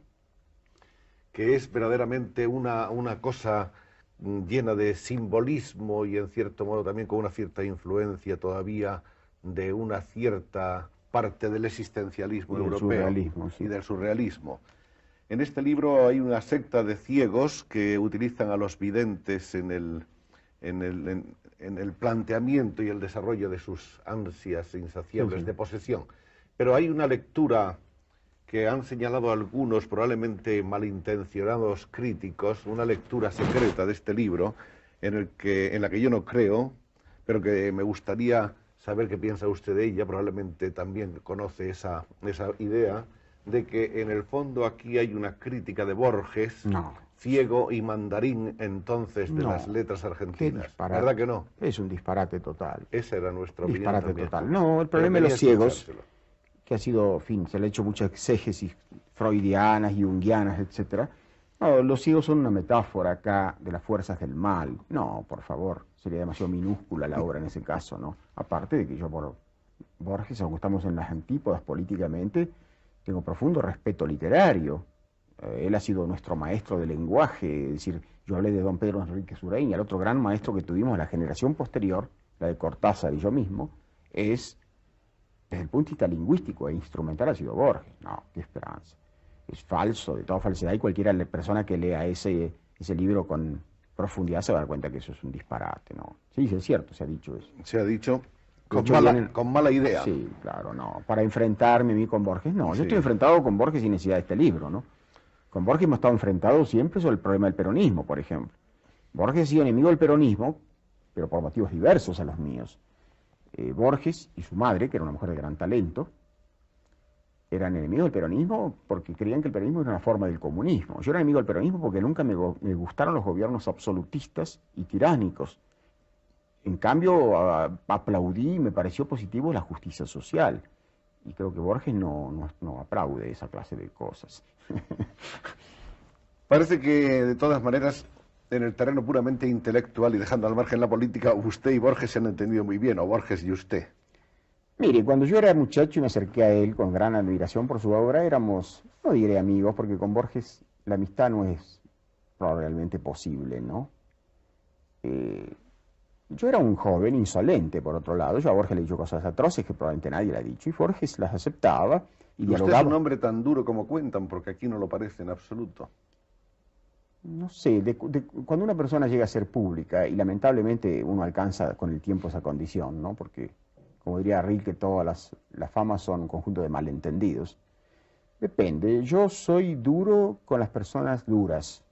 Speaker 1: Que es verdaderamente una cosa llena de simbolismo y en cierto modo también con una cierta influencia todavía de una cierta parte del existencialismo europeo y del surrealismo. En este libro hay una secta de ciegos que utilizan a los videntes en en el planteamiento y el desarrollo de sus ansias insaciables
Speaker 2: Sí.
Speaker 1: de posesión. Pero hay una lectura que han señalado algunos probablemente malintencionados críticos, una lectura secreta de este libro, en la que yo no creo, pero que me gustaría saber qué piensa usted de ella. Probablemente también conoce esa idea de que en el fondo aquí hay una crítica de Borges,
Speaker 2: No.
Speaker 1: ciego y mandarín entonces de
Speaker 2: No.
Speaker 1: las letras
Speaker 2: Qué
Speaker 1: argentinas.
Speaker 2: disparate.
Speaker 1: ¿Verdad que no?
Speaker 2: Es un disparate total.
Speaker 1: Esa era nuestra opinión
Speaker 2: Disparate
Speaker 1: también.
Speaker 2: total. No, el
Speaker 1: Pero
Speaker 2: problema de
Speaker 1: quería
Speaker 2: los ciegos,
Speaker 1: escuchárselo.
Speaker 2: que ha sido, en fin, se le ha hecho muchas exégesis freudianas, junguianas, etcétera. No, los ciegos son una metáfora acá de las fuerzas del mal. No, por favor, sería demasiado minúscula la obra en ese caso, ¿no? Aparte de que yo por Borges, aunque estamos en las antípodas políticamente, tengo profundo respeto literario. Él ha sido nuestro maestro de lenguaje, es decir, yo hablé de don Pedro Enríquez Ureña, el otro gran maestro que tuvimos, la generación posterior, la de Cortázar y yo mismo, es, desde el punto de vista lingüístico e instrumental, ha sido Borges. No, qué esperanza. Es falso, de toda falsedad, y cualquiera persona que lea ese libro con profundidad se va a dar cuenta que eso es un disparate, ¿no? Sí, es cierto, se ha dicho eso.
Speaker 1: Se ha dicho
Speaker 2: De hecho, vienen-
Speaker 1: con mala idea.
Speaker 2: Sí, claro, no. Para enfrentarme a mí con Borges, no.
Speaker 1: Sí.
Speaker 2: Yo estoy enfrentado con Borges sin necesidad de este libro, ¿no? Con Borges hemos estado enfrentados siempre sobre el problema del peronismo, por ejemplo. Borges ha sido enemigo del peronismo, pero por motivos diversos a los míos. Borges y su madre, que era una mujer de gran talento, eran enemigos del peronismo porque creían que el peronismo era una forma del comunismo. Yo era enemigo del peronismo porque nunca me gustaron los gobiernos absolutistas y tiránicos. En cambio, aplaudí y me pareció positivo la justicia social. Y creo que Borges no aplaude esa clase de cosas.
Speaker 1: Parece que, de todas maneras, en el terreno puramente intelectual y dejando al margen la política, usted y Borges se han entendido muy bien, o Borges y usted.
Speaker 2: Mire, cuando yo era muchacho y me acerqué a él con gran admiración por su obra, éramos, no diré amigos, porque con Borges la amistad no es realmente posible, ¿no? Yo era un joven insolente, por otro lado. Yo a Borges le he dicho cosas atroces que probablemente nadie le ha dicho, y Borges las aceptaba y
Speaker 1: Usted es
Speaker 2: dialogaba.
Speaker 1: un hombre tan duro como cuentan, porque aquí no lo parece en absoluto.
Speaker 2: No sé, cuando una persona llega a ser pública, y lamentablemente uno alcanza con el tiempo esa condición, ¿no? Porque, como diría Rilke, todas las famas son un conjunto de malentendidos. Depende, yo soy duro con las personas duras.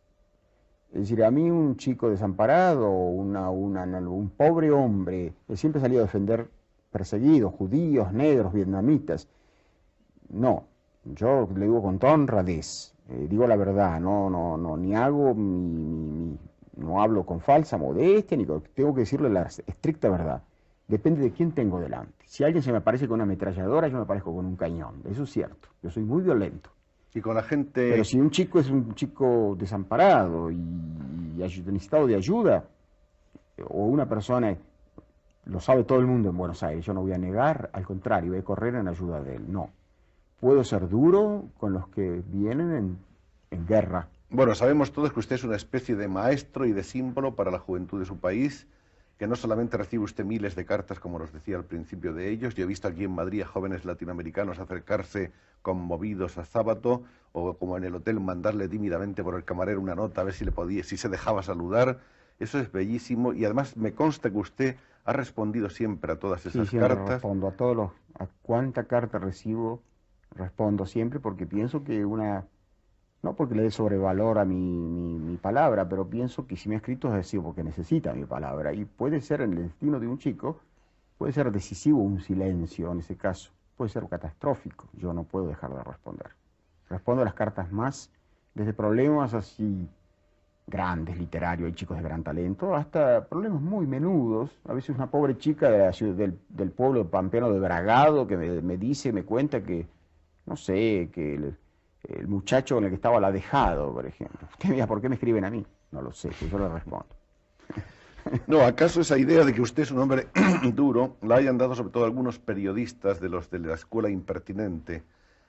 Speaker 2: Es decir, a mí un chico desamparado, un pobre hombre, que siempre ha salido a defender perseguidos, judíos, negros, vietnamitas. No, yo le digo con toda honradez, digo la verdad, ni hago no hablo con falsa modestia, tengo que decirle la estricta verdad. Depende de quién tengo delante. Si alguien se me aparece con una ametralladora, yo me aparezco con un cañón. Eso es cierto. Yo soy muy violento.
Speaker 1: Y con la gente...
Speaker 2: Pero si un chico es un chico desamparado y necesitado de ayuda, o una persona, lo sabe todo el mundo en Buenos Aires, yo no voy a negar, al contrario, voy a correr en ayuda de él. No. Puedo ser duro con los que vienen en guerra.
Speaker 1: Bueno, sabemos todos que usted es una especie de maestro y de símbolo para la juventud de su país, que no solamente recibe usted miles de cartas, como nos decía al principio de ellos. Yo he visto aquí en Madrid a jóvenes latinoamericanos acercarse conmovidos a Sábato, o como en el hotel mandarle tímidamente por el camarero una nota a ver si se dejaba saludar. Eso es bellísimo, y además me consta que usted ha respondido siempre a todas esas
Speaker 2: siempre
Speaker 1: cartas.
Speaker 2: Respondo a cuánta carta recibo, respondo siempre, porque pienso que no porque le dé sobrevalor a mi palabra, pero pienso que si me ha escrito es decir porque necesita mi palabra, y puede ser en el destino de un chico, puede ser decisivo un silencio en ese caso, puede ser catastrófico. Yo no puedo dejar de responder. Respondo a las cartas más, desde problemas así grandes, literarios, hay chicos de gran talento, hasta problemas muy menudos. A veces una pobre chica del pueblo pampeano de Bragado que me cuenta que, no sé, que el muchacho con el que estaba la ha dejado, por ejemplo. Usted mira, ¿por qué me escriben a mí? No lo sé, yo le respondo.
Speaker 1: No, ¿acaso esa idea de que usted es un hombre duro la hayan dado sobre todo algunos periodistas de los de la escuela impertinente,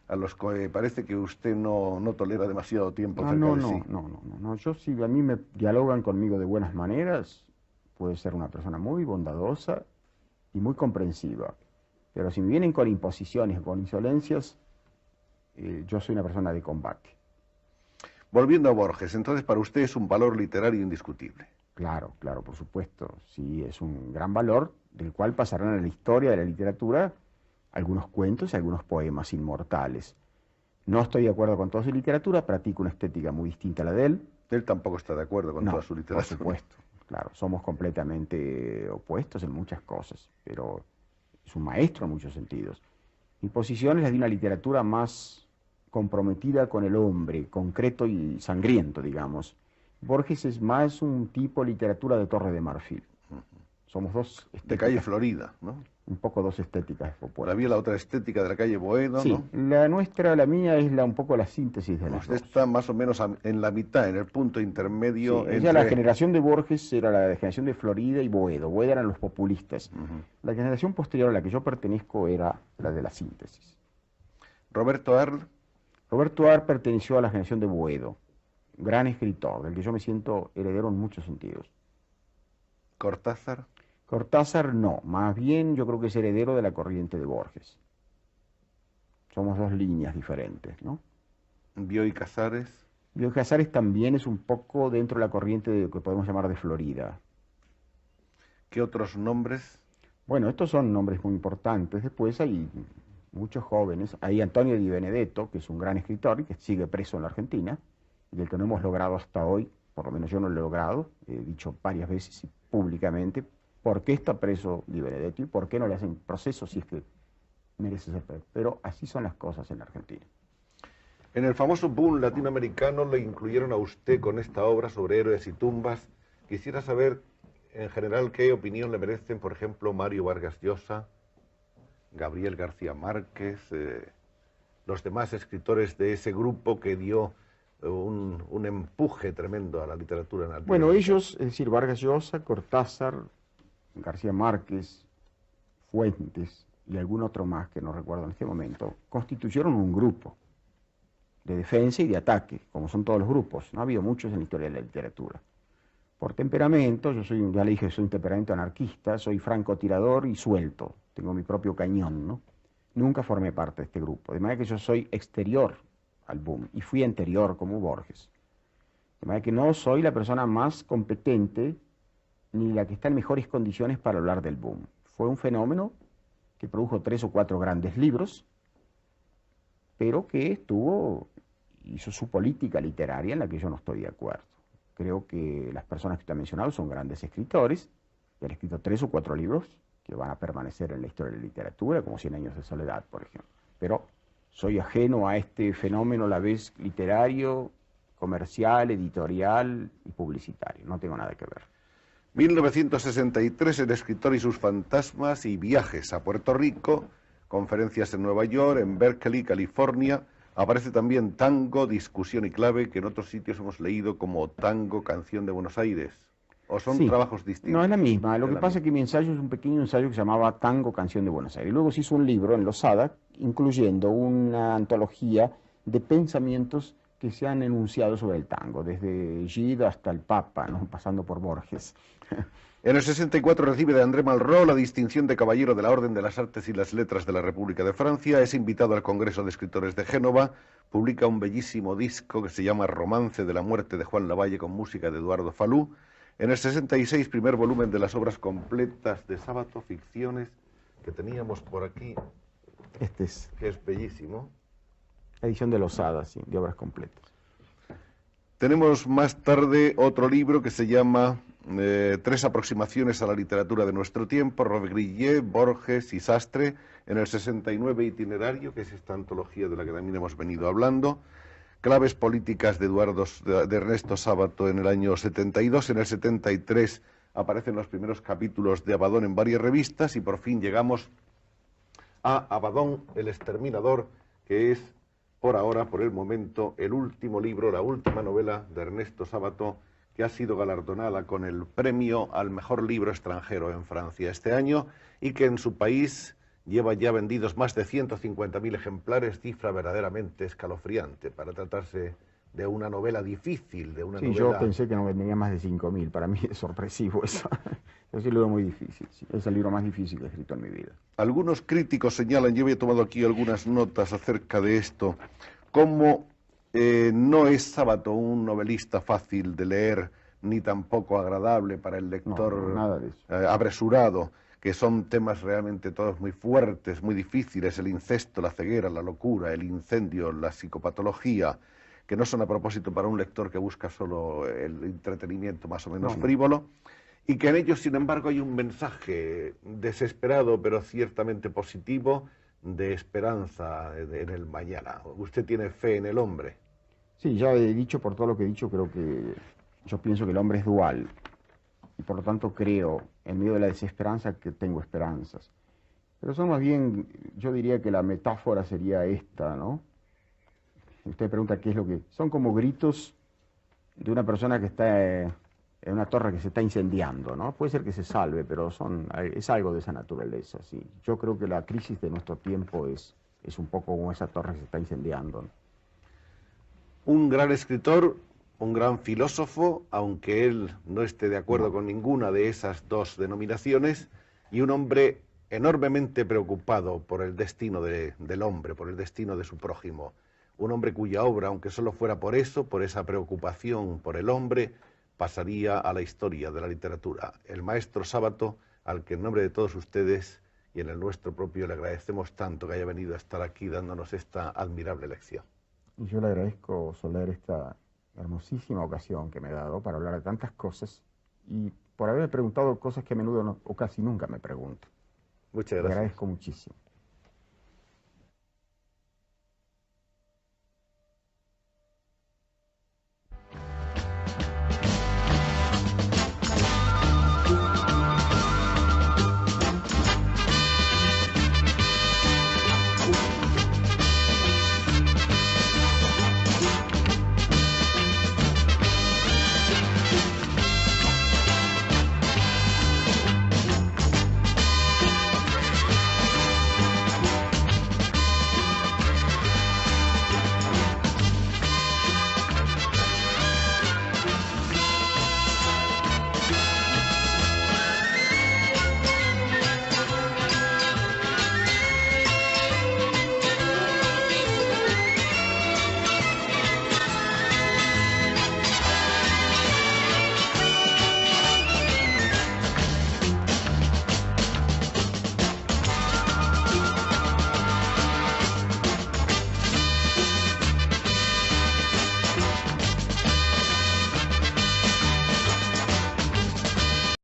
Speaker 1: a los que parece que usted no tolera demasiado tiempo cerca de sí?
Speaker 2: No. Yo, si a mí me dialogan conmigo de buenas maneras, puede ser una persona muy bondadosa y muy comprensiva. Pero si me vienen con imposiciones o con insolencias, yo soy una persona de combate.
Speaker 1: Volviendo a Borges, entonces para usted es un valor literario indiscutible.
Speaker 2: Claro, claro, por supuesto. Sí, es un gran valor del cual pasarán a la historia de la literatura algunos cuentos y algunos poemas inmortales. No estoy de acuerdo con toda su literatura, practico una estética muy distinta a la de él.
Speaker 1: Él tampoco está de acuerdo con
Speaker 2: No,
Speaker 1: toda su
Speaker 2: por
Speaker 1: literatura.
Speaker 2: supuesto, claro, somos completamente opuestos en muchas cosas, pero es un maestro en muchos sentidos. Mi posición es la de una literatura más comprometida con el hombre, concreto y sangriento, digamos. Borges es más un tipo de literatura de Torre de Marfil. Somos dos
Speaker 1: De calle
Speaker 2: estéticas,
Speaker 1: Florida, ¿no?
Speaker 2: un poco dos estéticas
Speaker 1: Había
Speaker 2: opuestas.
Speaker 1: la otra estética de la calle Boedo,
Speaker 2: Sí,
Speaker 1: ¿no?
Speaker 2: la nuestra, la mía, es un poco la síntesis de las
Speaker 1: Usted
Speaker 2: dos.
Speaker 1: está más o menos en la mitad, en el punto
Speaker 2: Sí,
Speaker 1: intermedio
Speaker 2: ella, la
Speaker 1: entre...
Speaker 2: generación de Borges era la generación de Florida y Boedo. Boedo eran los populistas.
Speaker 1: Ujú.
Speaker 2: La generación posterior a la que yo pertenezco era la de la síntesis.
Speaker 1: Roberto Arlt,
Speaker 2: Roberto Ar perteneció a la generación de Boedo, gran escritor, del que yo me siento heredero en muchos sentidos.
Speaker 1: Cortázar,
Speaker 2: Cortázar no, más bien yo creo que es heredero de la corriente de Borges. Somos dos líneas diferentes, ¿no?
Speaker 1: Bioy Casares,
Speaker 2: Bioy Casares también es un poco dentro de la corriente de lo que podemos llamar de Florida.
Speaker 1: ¿qué otros nombres?
Speaker 2: Bueno, estos son nombres muy importantes. Después hay muchos jóvenes. Hay Antonio Di Benedetto, que es un gran escritor y que sigue preso en la Argentina, y del que no hemos logrado hasta hoy, por lo menos yo no lo he logrado, he dicho varias veces y públicamente, por qué está preso Di Benedetto y por qué no le hacen proceso si es que merece ser preso. Pero así son las cosas en la Argentina.
Speaker 1: En el famoso boom latinoamericano le incluyeron a usted con esta obra sobre héroes y tumbas. Quisiera saber, en general, qué opinión le merecen, por ejemplo, Mario Vargas Llosa, Gabriel García Márquez, los demás escritores de ese grupo que dio un empuje tremendo a la literatura nacional.
Speaker 2: Bueno, ellos, es decir, Vargas Llosa, Cortázar, García Márquez, Fuentes y algún otro más que no recuerdo en este momento, constituyeron un grupo de defensa y de ataque, como son todos los grupos. No ha habido muchos en la historia de la literatura. Por temperamento, yo soy, ya le dije, soy un temperamento anarquista, soy francotirador y suelto, tengo mi propio cañón, ¿no? Nunca formé parte de este grupo, de manera que yo soy exterior al boom y fui anterior como Borges. De manera que no soy la persona más competente ni la que está en mejores condiciones para hablar del boom. Fue un fenómeno que produjo 3 o 4 grandes libros, pero que hizo su política literaria en la que yo no estoy de acuerdo. Creo que las personas que usted ha mencionado son grandes escritores, que han escrito 3 o 4 libros que van a permanecer en la historia de la literatura, como 100 años de soledad, por ejemplo. Pero soy ajeno a este fenómeno a la vez literario, comercial, editorial y publicitario. No tengo nada que ver.
Speaker 1: 1963, El escritor y sus fantasmas y viajes a Puerto Rico, conferencias en Nueva York, en Berkeley, California. Aparece también Tango, Discusión y Clave, que en otros sitios hemos leído como Tango, Canción de Buenos Aires. ¿O son
Speaker 2: Sí,
Speaker 1: trabajos distintos?
Speaker 2: no, es la misma. Lo
Speaker 1: Es
Speaker 2: que
Speaker 1: la
Speaker 2: pasa es que mi ensayo es un pequeño ensayo que se llamaba Tango, Canción de Buenos Aires. Luego se hizo un libro en Losada, incluyendo una antología de pensamientos que se han enunciado sobre el tango, desde Gide hasta el Papa, ¿no? Pasando por Borges.
Speaker 1: En el 64 recibe de André Malraux la distinción de Caballero de la Orden de las Artes y las Letras de la República de Francia. Es invitado al Congreso de Escritores de Génova. Publica un bellísimo disco que se llama Romance de la muerte de Juan Lavalle con música de Eduardo Falú. En el 66, primer volumen de las obras completas de Sábato, ficciones, que teníamos por aquí,
Speaker 2: Este es
Speaker 1: que es bellísimo.
Speaker 2: la edición de Losada, sí, de obras completas.
Speaker 1: Tenemos más tarde otro libro que se llama Tres aproximaciones a la literatura de nuestro tiempo, Robert Grillet, Borges y Sastre. En el 69, Itinerario, que es esta antología de la que también hemos venido hablando. Claves políticas de Ernesto Sábato en el año 72. En el 73 aparecen los primeros capítulos de Abadón en varias revistas y por fin llegamos a Abadón, el exterminador, que es por ahora, por el momento, el último libro, la última novela de Ernesto Sábato, que ha sido galardonada con el premio al mejor libro extranjero en Francia este año y que en su país lleva ya vendidos más de 150.000 ejemplares, cifra verdaderamente escalofriante para tratarse de una novela difícil, de una
Speaker 2: Sí,
Speaker 1: novela...
Speaker 2: yo pensé que no vendería más de 5.000, para mí es sorpresivo eso. Es un libro muy difícil, sí. Es el libro más difícil que he escrito en mi vida.
Speaker 1: Algunos críticos señalan, yo había tomado aquí algunas notas acerca de esto, como no es Sábato un novelista fácil de leer, ni tampoco agradable para el
Speaker 2: No,
Speaker 1: lector
Speaker 2: nada de eso.
Speaker 1: apresurado, que son temas realmente todos muy fuertes, muy difíciles, el incesto, la ceguera, la locura, el incendio, la psicopatología, que no son a propósito para un lector que busca solo el entretenimiento más o menos
Speaker 2: No, no.
Speaker 1: frívolo, y que en ellos, sin embargo, hay un mensaje desesperado, pero ciertamente positivo, de esperanza en el mañana. Usted tiene fe en el hombre.
Speaker 2: Sí, ya he dicho, por todo lo que he dicho, creo que yo pienso que el hombre es dual y por lo tanto creo, en medio de la desesperanza, que tengo esperanzas. Pero son más bien, yo diría que la metáfora sería esta, ¿no? Usted pregunta qué es lo que... Son como gritos de una persona que está en una torre que se está incendiando, ¿no? Puede ser que se salve, pero es algo de esa naturaleza, sí. Yo creo que la crisis de nuestro tiempo es un poco como esa torre que se está incendiando, ¿no?
Speaker 1: Un gran escritor, un gran filósofo, aunque él no esté de acuerdo
Speaker 2: No.
Speaker 1: con ninguna de esas dos denominaciones, y un hombre enormemente preocupado por el destino del hombre, por el destino de su prójimo. Un hombre cuya obra, aunque solo fuera por eso, por esa preocupación por el hombre, pasaría a la historia de la literatura. El maestro Sábato, al que en nombre de todos ustedes y en el nuestro propio le agradecemos tanto que haya venido a estar aquí dándonos esta admirable lección.
Speaker 2: Y yo le agradezco, Soler, esta hermosísima ocasión que me ha dado para hablar de tantas cosas y por haberme preguntado cosas que a menudo o casi nunca me pregunto.
Speaker 1: Muchas
Speaker 2: Le
Speaker 1: gracias.
Speaker 2: agradezco muchísimo.